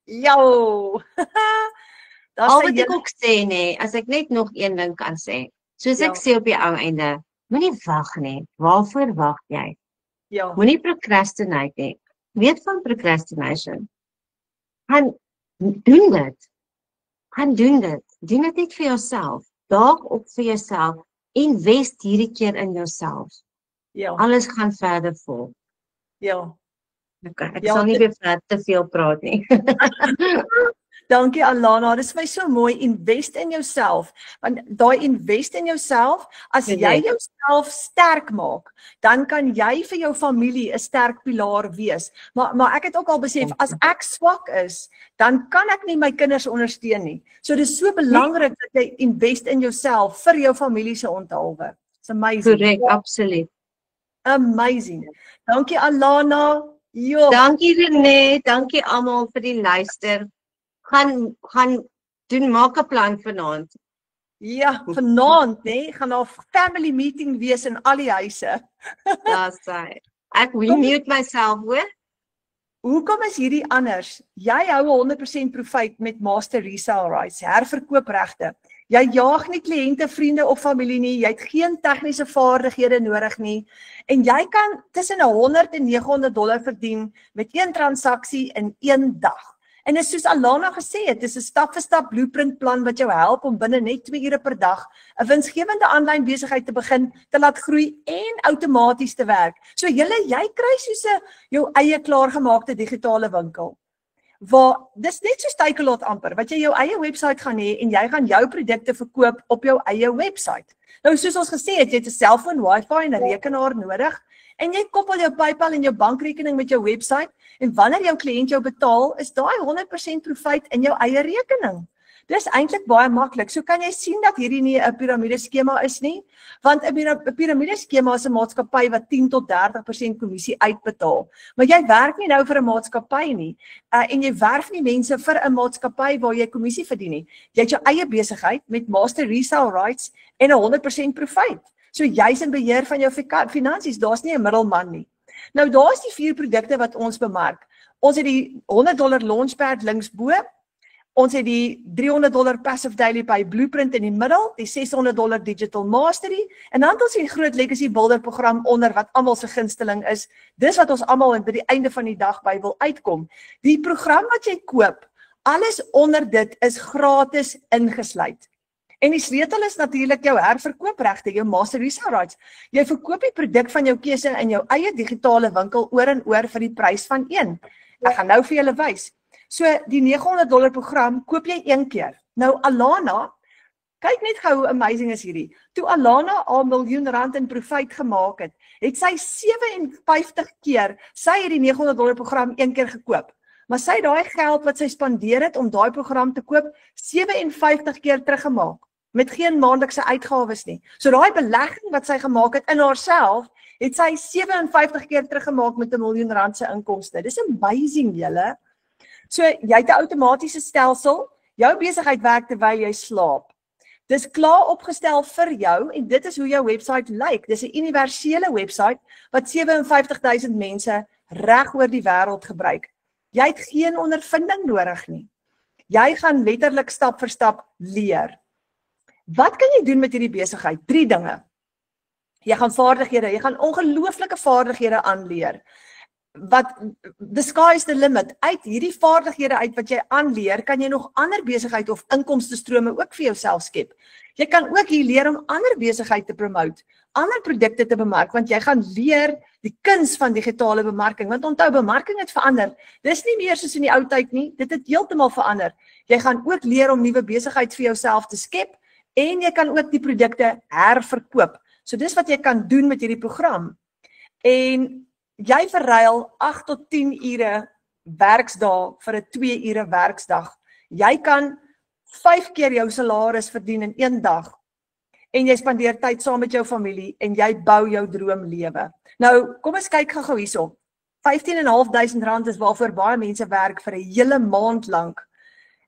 Jou. Al wat ek ook sê nee, as ek net nog een ding kan sê. Soos ek sê op die ou einde, moenie wag nie. Waarvoor wag jy? Ja. Moenie procrastinate nie. Weet van procrastination. Gaan doen dit. Gaan doen dit. Doen dit net vir jouself. Daag op vir jouself. Invest hierdie keer in jouself. Ja. Alles gaan verder vol. Ja. Okay, ek Ja, sal nie weer te veel praat nie. Dankie Alana, dis vir my so mooi, invest in jouself. Want daai invest in jouself, as jy jouself sterk maak, dan kan jy vir jou familie 'n sterk pilaar wees. Maar ek het ook al besef, as ek swak is, dan kan ek nie my kinders ondersteun nie. So dis so belangrik dat jy invest in jouself vir jou familie se onthaalwe. It's amazing. Korrek, absoluut. Amazing. Dankie Alana. Jo. Dankie Renet, dankie almal vir die luister. Gaan doen, maak 'n plan vanaand. Ja, vanaand nê, gaan daar 'n family meeting wees in al die huise. Daar's hy. Ek mute myself, hoor. Hoekom is hierdie anders? Jy hou 100% profijt met Master Resale Rights, herverkoopregte. Jy jaag nie kliënte, vriende of familie nie, jy het geen tegniese vaardighede nodig nie en jy kan tussen $100 en $900 verdien met een transaksie in 1 dag. En dis soos Alana gesê het, dis 'n stap-vir-stap blueprint plan wat jou help om binne net 2 ure per dag 'n winsgewende aanlyn besigheid te begin, te laat groei en outomaties te werk. So jy kry soos 'n jou eie klaargemaakte digitale winkel. Waar dis net so Takealot amper, wat jy jou eie webwerf gaan hê en jy gaan jou produkte verkoop op jou eie webwerf. Nou soos ons gesê het, jy het 'n selfoon, wifi en 'n rekenaar nodig en jy koppel jou PayPal en jou bankrekening met jou webwerf en wanneer jou kliënt jou betaal, is daai 100% profijt in jou eie rekening. Dis eintlik baie maklik. So kan jy sien dat hierdie nie 'n piramideskema is nie, want 'n piramideskema is 'n maatskappy wat 10 tot 30% kommissie uitbetaal. Maar jy werk nie nou vir 'n maatskappy nie. En jy werf nie mense vir 'n maatskappy waar jy kommissie verdien nie. Jy het jou eie besigheid met Master Resale Rights en 'n 100% profijt. So jy's in beheer van jou finansies, daar's nie 'n middelman nie. Nou daar's die 4 produkte wat ons bemark. Ons het die $100 Launchpad links bo. Ons het die $300 Passive Daily by Blueprint in die middel, die $600 Digital Mastery, en dan het ons die groot Legacy Builder program onder wat almal se gunsteling is. Dis wat ons almal by die einde van die dag by wil uitkom. Die program wat jy koop, alles onder dit is gratis ingesluit. En die sleutel is natuurlik jou herverkoopregte, jou Master Resale Rights. Jy verkoop die produk van jou keuse in jou eie digitale winkel oor en oor vir die prys van 1. Ek gaan nou vir julle wys. So die $900 program koop jy 1 keer. Nou Alana, kyk net gou hoe amazing is hierdie. Toe Alana al R1 miljoen in profijt gemaak het, het sy 57 keer, sy het die $900 program 1 keer gekoop. Maar sy het daai geld wat sy spandeer het om daai program te koop, 57 keer teruggemaak met geen maandelikse uitgawes nie. So daai belegging wat sy gemaak het in haarself, het sy 57 keer teruggemaak met R1 miljoen se inkomste. Dis amazing julle. So jy het 'n outomatiese stelsel, jou besigheid werk terwyl jy slaap. Dis klaar opgestel vir jou en dit is hoe jou webwerf lyk. Dis 'n universele webwerf wat 57,000 mense reg oor die wêreld gebruik. Jy het geen ondervinding nodig nie. Jy gaan letterlik stap vir stap leer. Wat kan jy doen met hierdie besigheid? 3 dinge. Jy gaan vaardighede, jy gaan ongelooflike vaardighede aanleer. The sky is the limit. Uit hierdie vaardighede uit wat jy aanleer, kan jy nog ander besigheid of inkomstestrome ook vir jouself skep. Jy kan ook hier leer om ander besigheid te promote, ander produkte te bemark, want jy gaan leer die kuns van digitale bemarking, want onthou, bemarking het verander. Dis nie meer soos in die ou tyd nie, dit het heeltemal verander. Jy gaan ook leer om nuwe besigheid vir jouself te skep, en jy kan ook die produkte herverkoop. So dis wat jy kan doen met hierdie program. En jy verruil 8 tot 10 ure werksdae vir 'n 2 ure werksdag. Jy kan 5 keer jou salaris verdien in 1 dag. En jy spandeer tyd saam met jou familie en jy bou jou droomlewe. Nou, kom ons kyk gou hierso. R15.500 is waarvoor baie mense werk vir 'n hele maand lank.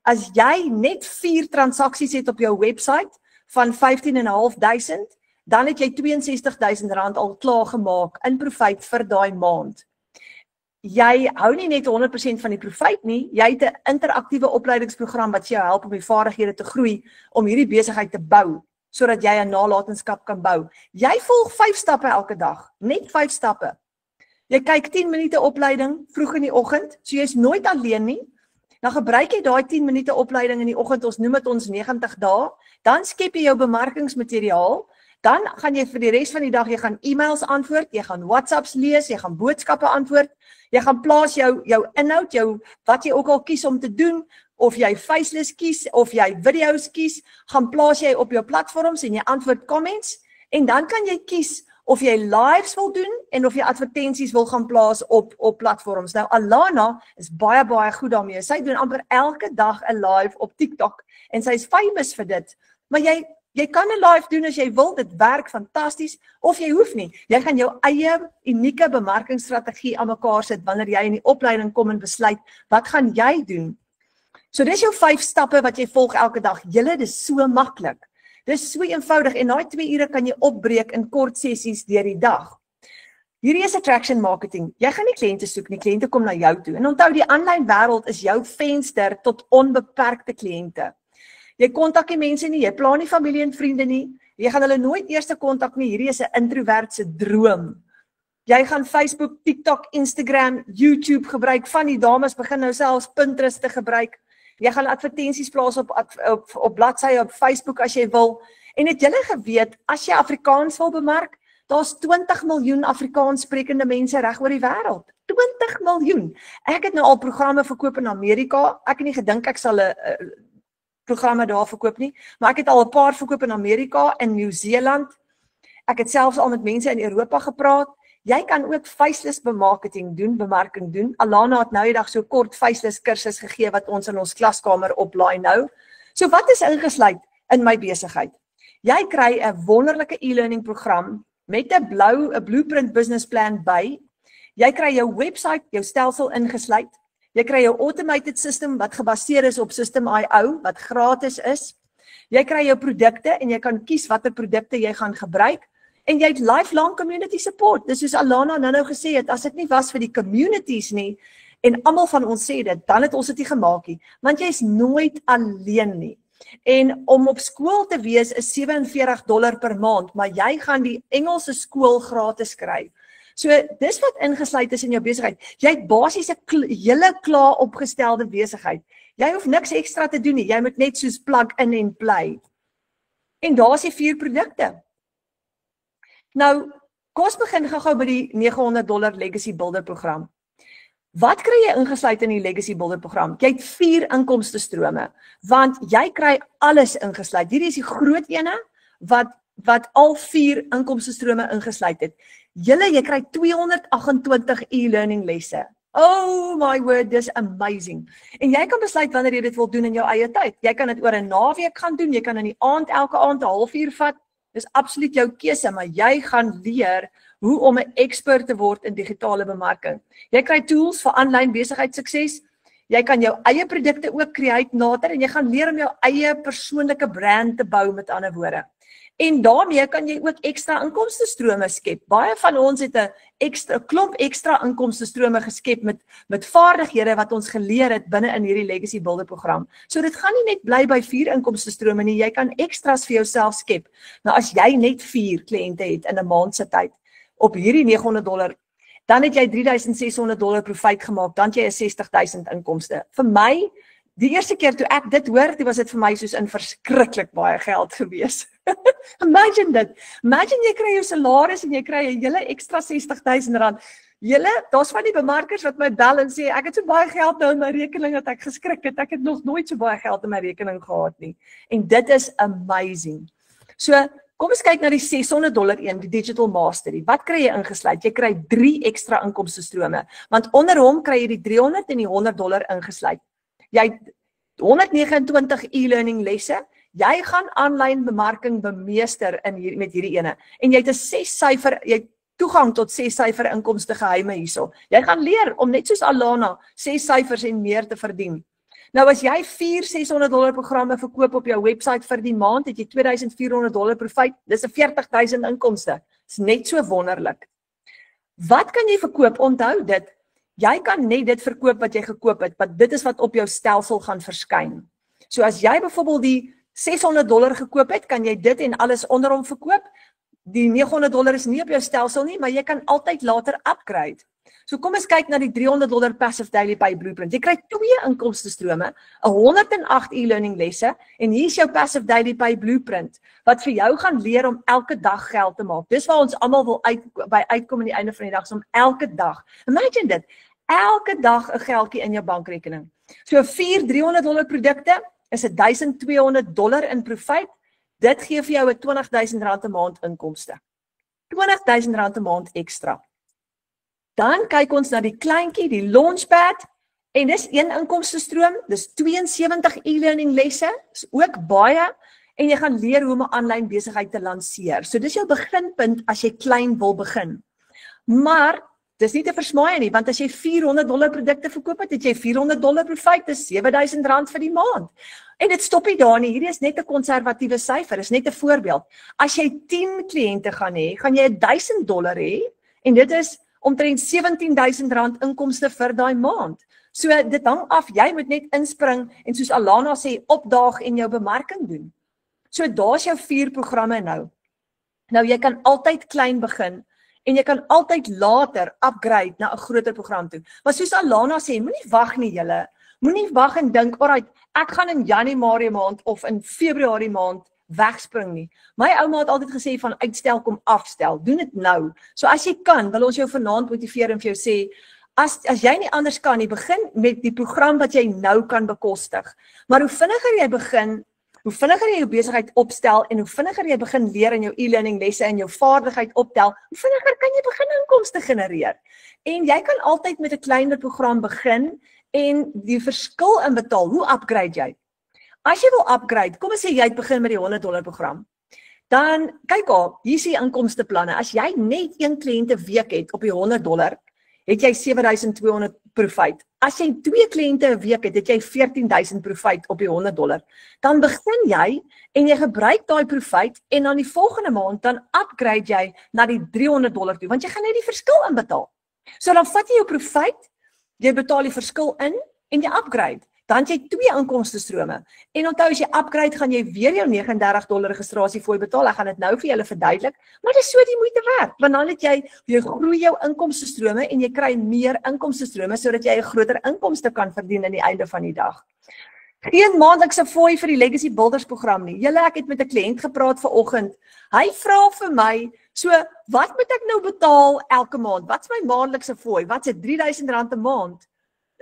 As jy net 4 transaksies het op jou webwerf van 15.500, dan het jy R62.000 al klaar gemaak in profijt vir daai maand. Jy hou nie net 100% van die profijt nie, jy het 'n interaktiewe opleidingsprogram wat jou help om die vaardighede te groei, om hierdie besigheid te bou, sodat jy 'n nalatenskap kan bou. Jy volg 5 stappe elke dag, net 5 stappe. Jy kyk 10 minute opleiding vroeg in die oggend, so jy is nooit alleen nie. Dan gebruik jy daai 10 minute opleiding in die oggend, ons noem dit ons 90 dae, dan skep jy jou bemarkingsmateriaal. Dan gaan jy vir die res van die dag, jy gaan e-mails antwoord, jy gaan WhatsApps lees, jy gaan boodskappe antwoord, jy gaan plaas jou inhoud, wat jy ook al kies om te doen, of jy faceless kies, of jy video's kies, gaan plaas jy op jou platforms en jy antwoord comments, en dan kan jy kies of jy lives wil doen, en of jy advertensies wil gaan plaas op platforms. Nou, Alana is baie, baie goed daarmee. Sy doen amper elke dag 'n live op TikTok, en sy is famous vir dit, maar jy kan 'n live doen as jy wil, dit werk fantasties, of jy hoef nie. Jy gaan jou eie unieke bemarkingsstrategie aan mekaar sit, wanneer jy in die opleiding kom en besluit, wat gaan jy doen? So dis jou 5 stappe wat jy volg elke dag. Julle, dis so maklik. Dis so eenvoudig, en daai 2 ure kan jy opbreek in kort sessies deur die dag. Hierdie is attraction marketing. Jy gaan nie kliënte soek nie, kliënte kom na jou toe. En onthou, die aanlyn wêreld is jou venster tot onbeperkte kliënte. Jy kontak nie mense nie, jy pla nie familie en vriende nie, jy gaan hulle nooit eerste kontak nie, hierdie is 'n introvert se droom. Jy gaan Facebook, TikTok, Instagram, YouTube gebruik, van die dames begin nou selfs Pinterest te gebruik. Jy gaan advertensies plaas op bladsye op Facebook as jy wil. En het julle geweet, as jy Afrikaans wil bemark, daar's 20 miljoen Afrikaans sprekende mense reg oor die wêreld. 20 miljoen. Ek het nou al programme verkoop in Amerika. Ek het nie gedink ek sal 'n programme daar verkoop nie, maar ek het al 'n paar verkoop in Amerika, in Nieu-Seeland. Ek het selfs al met mense in Europa gepraat. Jy kan ook faceless bemarking doen. Alana het nou die dag so kort faceless kursus gegee wat ons in ons klaskamer oplaai nou. So wat is ingesluit in my besigheid? Jy kry 'n wonderlike e-learning program met 'n blueprint business plan by. Jy kry jou webwerf, jou stelsel ingesluit. Jy kry jou automated system wat gebaseer is op System IO wat gratis is. Jy kry jou produkte en jy kan kies watter produkte jy gaan gebruik. En jy het lifelong community support. Dis soos Alana nou gesê het, as dit nie was vir die communities nie, en almal van ons sê dit, dan het ons dit nie gemaak nie, want jy is nooit alleen nie. En om op skool te wees is $47 per maand, maar jy gaan die Engelse skool gratis kry. So dis wat ingesluit is in jou besigheid. Jy het basies 'n hele klaar opgestelde besigheid. Jy hoef niks ekstra te doen nie, jy moet net soos plug in en play. En daar is die 4 produkte. Nou, kom ons begin gou by die $900 Legacy Builder program. Wat kry jy ingesluit in die Legacy Builder program? Jy het 4 inkomstestrome, want jy kry alles ingesluit. Hierdie is die groot ene wat al 4 inkomstestrome ingesluit het. Jy kry 228 e-learning lesse. Oh my word, dis amazing. En jy kan besluit wanneer jy dit wil doen in jou eie tyd. Jy kan dit oor 'n naweek gaan doen, jy kan in die aand elke aand 'n halfuur vat. Dis absoluut jou keuse, maar jy gaan leer hoe om 'n expert te word in digitale bemarking. Jy kry tools vir aanlyn besigheidssukses. Jy kan jou eie produkte ook create nader en jy gaan leer om jou eie persoonlike brand te bou, met ander woorde. En daarmee kan jy ook ekstra inkomstestrome skep. Baie van ons het 'n klomp ekstra inkomstestrome geskep met vaardighede wat ons geleer het binne in hierdie Legacy Builder program. So dit gaan nie net bly by 4 inkomstestrome nie, jy kan ekstras vir jouself skep. Nou as jy net 4 kliënte het in 'n maand se tyd op hierdie $900, dan het jy $3,600 profijt gemaak, dan het jy 60,000 inkomste. Vir my, die eerste keer toe ek dit hoor, was dit vir my soos in verskriklik baie geld gewees. Imagine dit. Imagine jy kry jou salaris en jy kry 'n hele ekstra R60,000. Daar's van die bemarkers wat my bel en sê ek het so baie geld nou in my rekening dat ek geskrik het. Ek het nog nooit so baie geld in my rekening gehad nie. En dit is amazing. So, kom ons kyk na die $600 een, die Digital Mastery. Wat kry jy ingesluit? Jy kry 3 ekstra inkomstestrome, want onder hom kry jy die $300 en die $100 ingesluit. Jy het 129 e-learning lesse. Jy gaan aanlyn bemarking bemeester met hierdie ene. En jy het 'n 6-syfer, jy het toegang tot 6-syfer inkomste geheime hierso. Jy gaan leer om net soos Alana 6 syfers en meer te verdien. Nou as jy 4 $600 programme verkoop op jou website vir die maand, het jy $2,400 profijt. Dis 'n 40,000 inkomste. Dis net so wonderlik. Wat kan jy verkoop? Onthou dit. Jy kan net dit verkoop wat jy gekoop het, want dit is wat op jou stelsel gaan verskyn. So as jy byvoorbeeld die $600 gekoop het, kan jy dit en alles onder hom verkoop. Die $900 is nie op jou stelsel nie, maar jy kan altyd later upgrade. So kom ons kyk na die $300 Passive Daily Pay Blueprint. Jy kry 2 inkomstestrome, 108 e-learning lesse en hier is jou Passive Daily Pay Blueprint wat vir jou gaan leer om elke dag geld te maak. Dis waar ons almal wil uitkom aan die einde van die dag, om elke dag. Imagine dit, elke dag 'n geldjie in jou bankrekening. So 4 $300 produkte is $1,200 in profijt. Dit gee vir jou 'n R20,000 'n maand inkomste. R20,000 'n maand ekstra. Dan kyk ons na die kleintjie, die Launchpad, en dis 1 inkomstestroom, dis 72 e-learning lesse, is ook baie, en jy gaan leer hoe om 'n aanlyn besigheid te lanseer. So dis jou beginpunt as jy klein wil begin. Maar dis nie te versmaai nie, want as jy $400 produkte verkoop het jy $400 profijt, dis R7,000 vir die maand. En dit stop nie daar nie, hierdie is net 'n konservatiewe syfer, is net 'n voorbeeld. As jy 10 kliënte gaan hê, gaan jy $1,000 hê, en dit is omtrent R17,000 inkomste vir daai maand. So dit hang af, jy moet net inspring en soos Alana sê, opdaag en jou bemarking doen. So daar's jou 4 programme nou. Nou jy kan altyd klein begin en jy kan altyd later upgrade na 'n groter program toe. Maar soos Alana sê, moenie wag nie julle. Moenie wag en dink, alright, ek gaan in Januarie maand of in Februarie maand wegspring nie. My ouma het altyd gesê van uitstel kom afstel. Doen dit nou. So as jy kan, wil ons jou vanaand motiveer en vir jou sê, as jy nie anders kan nie, begin met die program wat jy nou kan bekostig. Maar hoe vinniger jy begin, hoe vinniger jy jou besigheid opstel en hoe vinniger jy begin leer in jou e-learning lesse en jou vaardigheid optel, hoe vinniger kan jy begin inkomste genereer. En jy kan altyd met 'n kleiner program begin en die verskil inbetaal. Hoe upgrade jy? As jy wil upgrade, kom ons sê jy het begin met die $100 program. Dan kyk al, hier is die inkomsteplanne. As jy net 1 kliënte week het op die $100, het jy $7,200 profijt. As jy 2 kliënte 'n week het jy $14,000 profijt op die $100. Dan begin jy en jy gebruik daai profijt en dan die volgende maand dan upgrade jy na die $300 toe, want jy gaan net die verskil inbetaal. So dan vat jy jou profijt, jy betaal die verskil in en jy upgrade. Dan het jy 2 inkomstestrome. En onthou as jy upgrade, gaan jy weer jou $39 registrasiefooi betaal. Ek gaan dit nou vir julle verduidelik, maar dit is so die moeite werd, want dan het jy groei jou inkomstestrome en jy kry meer inkomstestrome sodat jy 'n groter inkomste kan verdien aan die einde van die dag. Geen maandelikse fooi vir die Legacy Builders program nie. Julle, ek het met 'n kliënt gepraat vanoggend. Hy vra vir my, so wat moet ek nou betaal elke maand? Wat's my maandelikse fooi? Wat's dit R3,000 'n maand?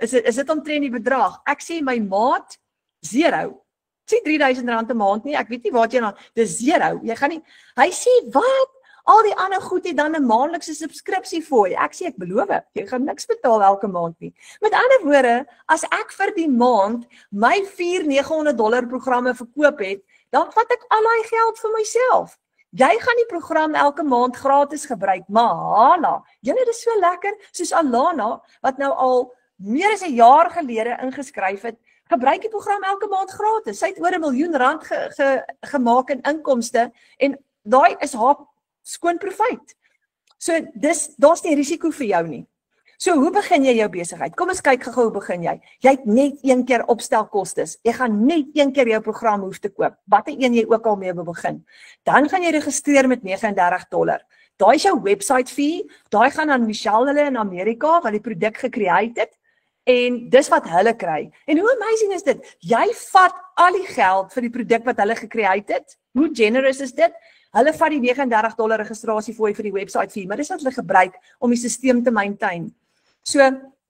Is dit omtrent die bedrag? Ek sê my maat, 0. Sê R3,000 'n maand nie, ek weet nie wat jy dan, dis 0. Jy gaan nie, hy sê wat? Al die ander goed het dan 'n maandelikse subskripsiefooi. Ek sê ek beloof, jy gaan niks betaal elke maand nie. Met ander woorde, as ek vir die maand my $4,900 programme verkoop het, dan vat ek al daai geld vir myself. Jy gaan die program elke maand gratis gebruik, maar Hala, julle is so lekker, soos Alana, wat nou al meer as 'n jaar gelede ingeskryf het, gebruik die program elke maand gratis. Sy het oor R1 miljoen gemaak in inkomste en daai is haar skoon profijt. So daar's nie risiko vir jou nie. So hoe begin jy jou besigheid? Kom ons kyk gou hoe begin jy. Jy het net een keer opstelkostes. Jy gaan net een keer jou program hoef te koop. Watter een jy ook al mee wil begin. Dan gaan jy registreer met $39. Daai is jou website fee. Daai gaan aan Michelle hulle in Amerika wat die produk gecreate het. En dis wat hulle kry. En hoe amazing is dit? Jy vat al die geld vir die produk wat hulle gecreate het. Hoe generous is dit? Hulle vat die $39 registrasiefooi vir die website fee, maar dis wat hulle gebruik om die stelsel te maintain. So,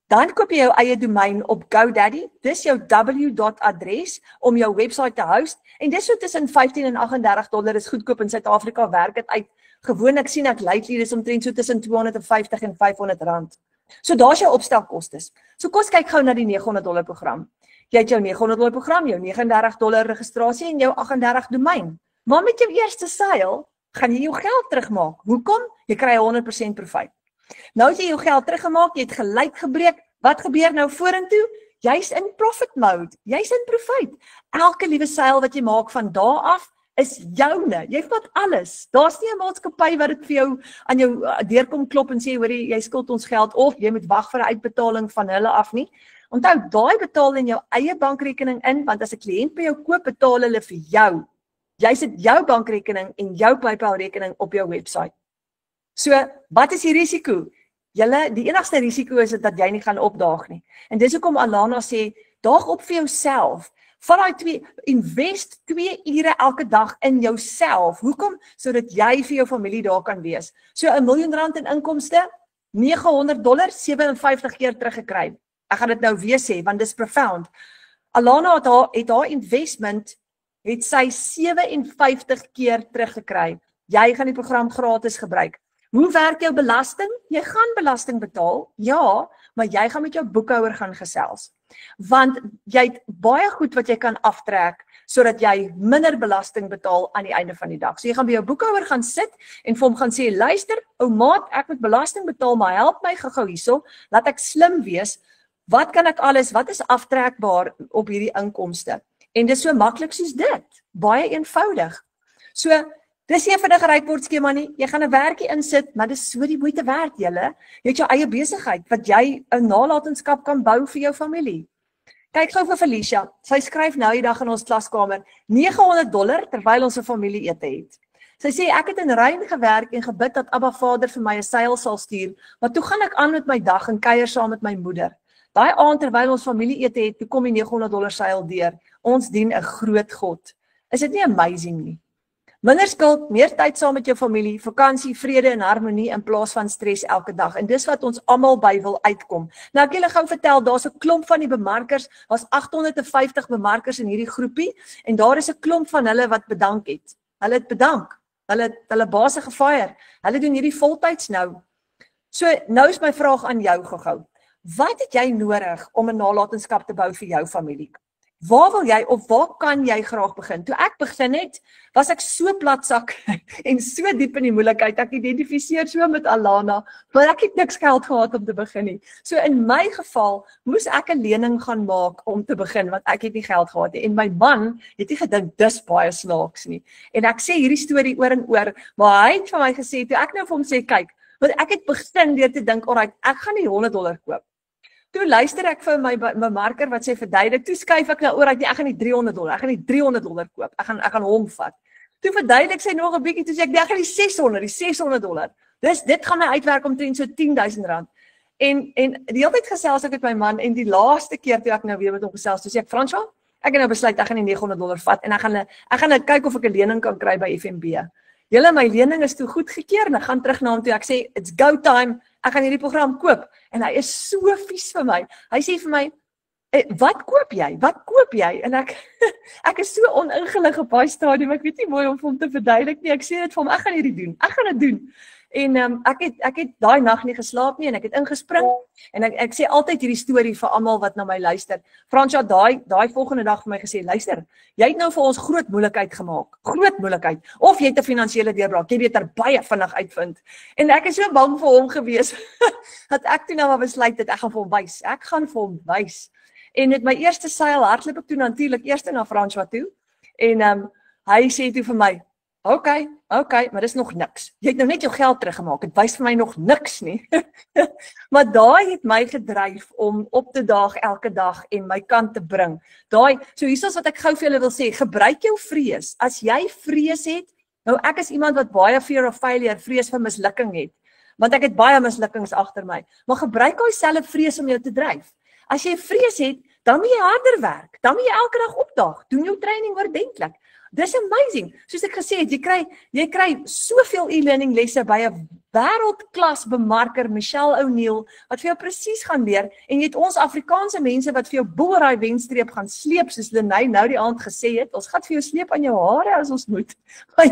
dan koop jy jou eie domein op GoDaddy. Dis jou w.adres om jou website te host. En dis so tussen $15 en $38 is goedkoop in Suid-Afrika, werk het uit. Gewoonlik sien ek lately dis omtrent so tussen R250 en R500. So daar's jou opstelkostes. So kom ons kyk gou na die $900 program. Jy het jou $900 program, jou $39 registrasie en jou 38 domein. Maar met jou eerste sale gaan jy jou geld terugmaak. Hoekom? Jy kry 100% profijt. Nou het jy jou geld teruggemaak, jy het gelyk gebreek. Wat gebeur nou vorentoe? Jy's in profit mode. Jy's in profijt. Elke liewe sale wat jy maak van daar af is joune. Jy vat alles. Daar's nie 'n maatskappy wat dit vir jou aan jou deurkom klop en sê hoor jy skuld ons geld of jy moet wag vir 'n uitbetaling van hulle af nie. Onthou, daai betaal in jou eie bankrekening in, want as 'n kliënt by jou koop, betaal hulle vir jou. Jy sit jou bankrekening en jou PayPal rekening op jou website. So, wat is die risiko? Die enigste risiko is dat jy nie gaan opdaag nie. En dis hoekom Alana sê, daag op vir jouself. Invest 2 ure elke dag in jouself. Hoekom? Sodat jy vir jou familie daar kan wees. So R1 miljoen in inkomste, $900, 57 keer teruggekry. Ek gaan dit nou weer sê, want dis profound. Alana het haar investment, het sy 57 keer teruggekry. Jy gaan die program gratis gebruik. Hoe werk jou belasting? Jy gaan belasting betaal, ja, maar jy gaan met jou boekhouer gaan gesels. Want jy het baie goed wat jy kan aftrek, sodat jy minder belasting betaal aan die einde van die dag. So jy gaan by jou boekhouer gaan sit en vir hom gaan sê, luister, ou maat, ek moet belasting betaal, maar help my gou hierso, laat ek slim wees, wat kan ek alles, wat is aftrekbaar op hierdie inkomste? En dis so maklik soos dit, baie eenvoudig. So, dis nie 'n vinnig rykword skema nie, jy gaan 'n werkie insit, maar dis so die moeite werd julle. Jy het jou eie besigheid, wat jy 'n nalatenskap kan bou vir jou familie. Kyk gou vir Felicia, sy skryf nou die dag in ons klaskamer, $900 terwyl ons 'n familieete het. Sy sê, ek het in Rein gewerk en gebid dat Abba Vader vir my 'n seil sal stuur, maar toe gaan ek aan met my dag en kuier saam met my moeder. Daai aand terwyl ons familieete het, toe kom die $900 seil deur. Ons dien 'n groot God. Is dit nie amazing nie? Minder skuld, meer tyd saam met jou familie, vakansie, vrede en harmonie in plaas van stres elke dag. En dis wat ons almal by wil uitkom. Nou ek julle gou vertel, daar's 'n klomp van die bemarkers, daar's 850 bemarkers in hierdie groepie en daar is 'n klomp van hulle wat bedank het. Hulle het bedank. Hulle het hulle baase gefire. Hulle doen hierdie voltyds nou. So nou is my vraag aan jou gou-gou. Wat het jy nodig om 'n nalatenskap te bou vir jou familie? Waar wil jy of waar kan jy graag begin? Toe ek begin het, was ek so platsak en so diep in die moeilikheid. Ek identifiseer so met Alana, maar ek het niks geld gehad om te begin nie. So in my geval moes ek 'n lening gaan maak om te begin, want ek het nie geld gehad nie. En my man het nie gedink dis baie snaaks nie. En ek sê hierdie storie oor en oor, maar hy het vir my gesê, toe ek nou vir hom sê, kyk, want ek het begin deur te dink, alright, ek gaan die $100 koop. Toe luister ek vir my marker wat sê verduidelik, toe skuif ek nou oor, ek gaan die $300, ek gaan die $300 koop, ek gaan hom vat. Toe verduidelik sy nog 'n bietjie, toe sê ek gaan die $600. Dit gaan my uitwerk omtrent so R10,000. En die hele tyd gesels ek met my man, en die laaste keer toe ek nou weer met hom gesels, toe sê ek, Franswa, ek het nou besluit, ek gaan die $900 vat, en ek gaan nou kyk of ek 'n lening kan kry by FNB. Julle, my lening is toe goedgekeur, en ek gaan terug na hom toe, ek sê, it's go time, ek gaan hierdie program koop, en hy is so vies vir my. Hy sê vir my, wat koop jy? Wat koop jy? En ek is so oningelig op daai stadium, ek weet nie mooi om vir hom te verduidelik nie, ek sê dit vir hom, ek gaan hierdie doen, ek gaan dit doen. En ek het daai nag nie geslaap nie en ek het ingespring en ek sê altyd hierdie storie vir almal wat na my luister. Fransja daai volgende dag vir my gesê, luister, jy het nou vir ons groot moeilikheid gemaak. Groot moeilikheid. Of jy het 'n finansiële deurbraak. Jy weet er baie vinnig uitvind. En ek is so bang vir hom gewees dat ek toe nou maar besluit het ek gaan vir hom wys. Ek gaan vir hom wys. En met my eerste seil hardloop ek toe natuurlik eers na Fransja toe. En hy sê toe vir my, Okay, maar dis nog niks. Jy het nou net jou geld teruggemaak. Dit wys vir my nog niks nie. Maar daai het my gedryf om op te daag elke dag en my kant te bring. So hier is wat ek gou vir julle wil sê, gebruik jou vrees. As jy vrees het, nou ek is iemand wat baie fear of failure, vrees vir mislukking het. Want ek het baie mislukkings agter my. Maar gebruik daai selfe vrees om jou te dryf. As jy vrees het, dan moet jy harder werk. Dan moet jy elke dag opdaag. Doen jou training oordentlik. Dis amazing. Soos ek gesê het, jy kry soveel e-learning lesse by 'n wêreldklas bemarker, Michelle O'Neil, wat vir jou presies gaan leer en jy het ons Afrikaanse mense wat vir jou bo daai wenstreep gaan sleep, soos Lenay nou die aand gesê het. Ons gaan vir jou sleep aan jou hare as ons moet. Maar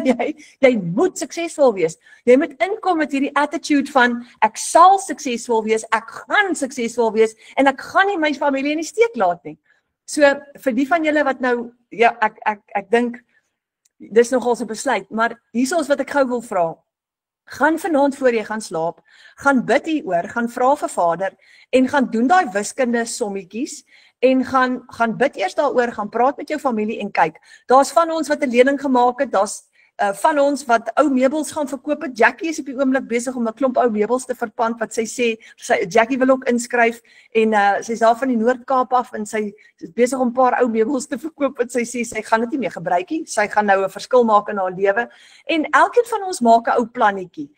jy moet suksesvol wees. Jy moet inkom met hierdie attitude van ek sal suksesvol wees, ek gaan suksesvol wees en ek gaan nie my familie in die steek laat nie. So vir die van julle wat nou ek dink dis nogal 'n besluit, maar hierso is wat ek gou wil vra. Gaan vanaand voor jy gaan slaap, gaan bid hieroor, gaan vra vir Vader en gaan doen daai wiskunde sommetjies en gaan bid eers daaroor, gaan praat met jou familie en kyk. Daar's van ons wat 'n lening gemaak het, daar's van ons wat ou meubels gaan verkoop het. Jackie is op die oomblik besig om 'n klomp ou meubels te verpand wat sy sê, Jackie wil ook inskryf en sy's daar van die Noord-Kaap af en sy is besig om 'n paar ou meubels te verkoop wat sy sê sy gaan dit nie meer gebruik nie. Sy gaan nou 'n verskil maak in haar lewe. En elkeen van ons maak 'n ou plannetjie.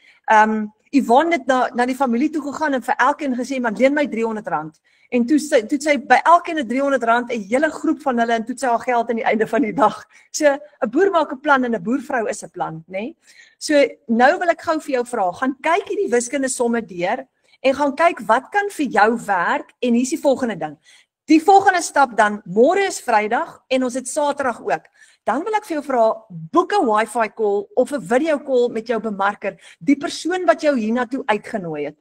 Yvonne het na die familie toe gegaan en vir elkeen gesê, man, leen my R300. En toe sy by elkeen R300, 'n hele groep van hulle en toe sy haar geld aan die einde van die dag. So 'n boer maak 'n plan en 'n boervrou is 'n plan, nê? So nou wil ek gou vir jou vra, gaan kyk hierdie wiskunde somme deur en gaan kyk wat kan vir jou werk en hier's die volgende ding. Die volgende stap dan, môre is Vrydag en ons het Saterdag ook. Dan wil ek vir jou vra, boek 'n Wi-Fi call of 'n video call met jou bemarker, die persoon wat jou hiernatoe uitgenooi het.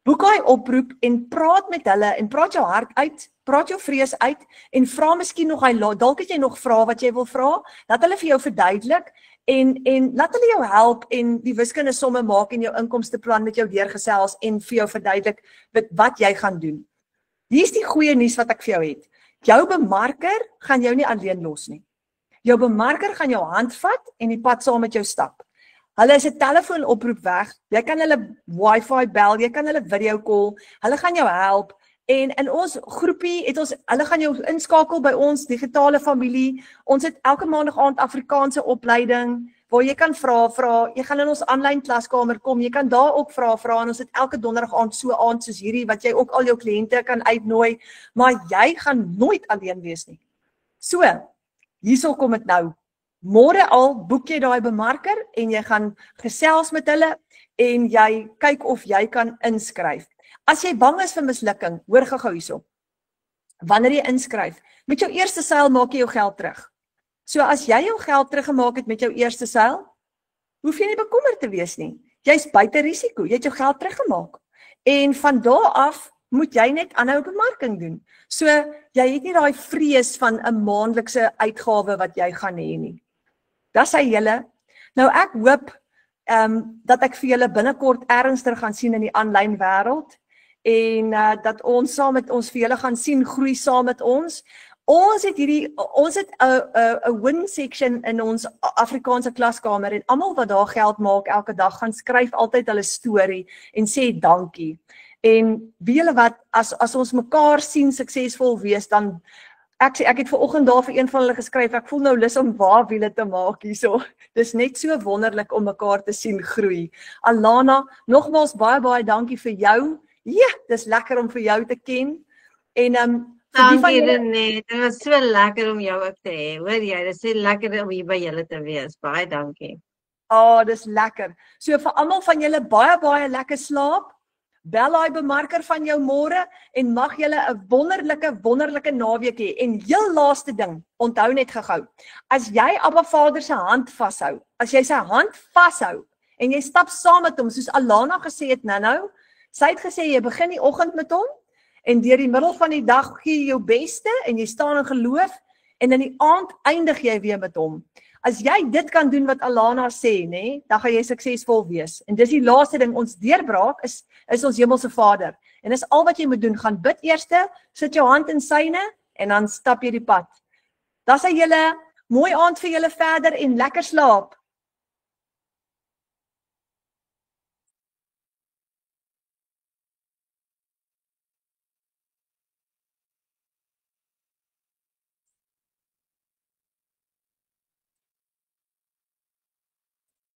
Boek hy oproep en praat met hulle en praat jou hart uit, praat jou vrees uit en vra miskien nog dalk het jy nog vrae wat jy wil vra, laat hulle vir jou verduidelik en laat hulle jou help en die wiskunde somme maak en jou inkomsteplan met jou deurgesels en vir jou verduidelik wat jy gaan doen. Hier is die goeie nuus wat ek vir jou het. Jou bemarker gaan jou nie alleen los nie. Jou bemarker gaan jou hand vat en die pad saam met jou stap. Hulle is 'n telefoonoproep weg, jy kan hulle Wi-Fi bel, jy kan hulle video call, hulle gaan jou help en in ons groepie hulle gaan jou inskakel by ons digitale familie. Ons het elke maandag aand Afrikaanse opleiding waar jy kan vra, jy gaan in ons aanlyn klaskamer kom, jy kan daar ook vra en ons het elke donderdag aand so aand soos hierdie wat jy ook al jou kliënte kan uitnooi, maar jy gaan nooit alleen wees nie. So, hierso kom dit nou. Môre al boek jy daai bemarker en jy gaan gesels met hulle en jy kyk of jy kan inskryf. As jy bang is vir mislukking, hoor gou hierso. Wanneer jy inskryf, met jou eerste seil maak jy jou geld terug. So as jy jou geld teruggemaak het met jou eerste seil, hoef jy nie bekommerd te wees nie. Jy's buite risiko, jy het jou geld teruggemaak. En van daar af moet jy net aanhou bemarking doen. So jy het nie daai vrees van 'n maandelikse uitgawe wat jy gaan hê nie. Dis hy julle. Nou ek hoop dat ek vir julle binnekort ernstig gaan sien in die aanlyn wêreld en dat ons saam met ons vir julle gaan sien groei saam met ons. Ons het 'n win section in ons Afrikaanse klaskamer en almal wat daar geld maak elke dag gaan skryf altyd hulle storie en sê dankie. En weet julle wat, as ons mekaar sien suksesvol wees, dan ek het vanoggend daar vir een van hulle geskryf, ek voel nou lus om wawiele te maak hierso. Dis net so wonderlik om mekaar te sien groei. Alana, nogmaals baie dankie vir jou. Ja, dis lekker om vir jou te ken. En dankie Renet, dit was so lekker om jou ook te hê. Hoor jy, dit is so lekker om hier by julle te wees. Baie dankie. Dis lekker. So vir almal van julle baie lekker slaap. Bel daai bemarker van jou môre en mag julle 'n wonderlike naweek hê. En heel laaste ding, onthou net gou-gou. As jy Abba Vader se hand vashou, as jy sy hand vashou en jy stap saam met hom, soos Alana gesê het nou. Sy het gesê jy begin die oggend met hom en deur die middel van die dag gee jy jou beste en jy staan in geloof en in die aand eindig jy weer met hom. As jy dit kan doen wat Alana sê, nê, dan gaan jy suksesvol wees. En dis die laaste ding, ons deurbraak is ons hemelse Vader. En dis al wat jy moet doen, gaan bid eerste, sit jou hand in syne en dan stap jy die pad. Dan sê julle mooi aand vir julle verder en lekker slaap.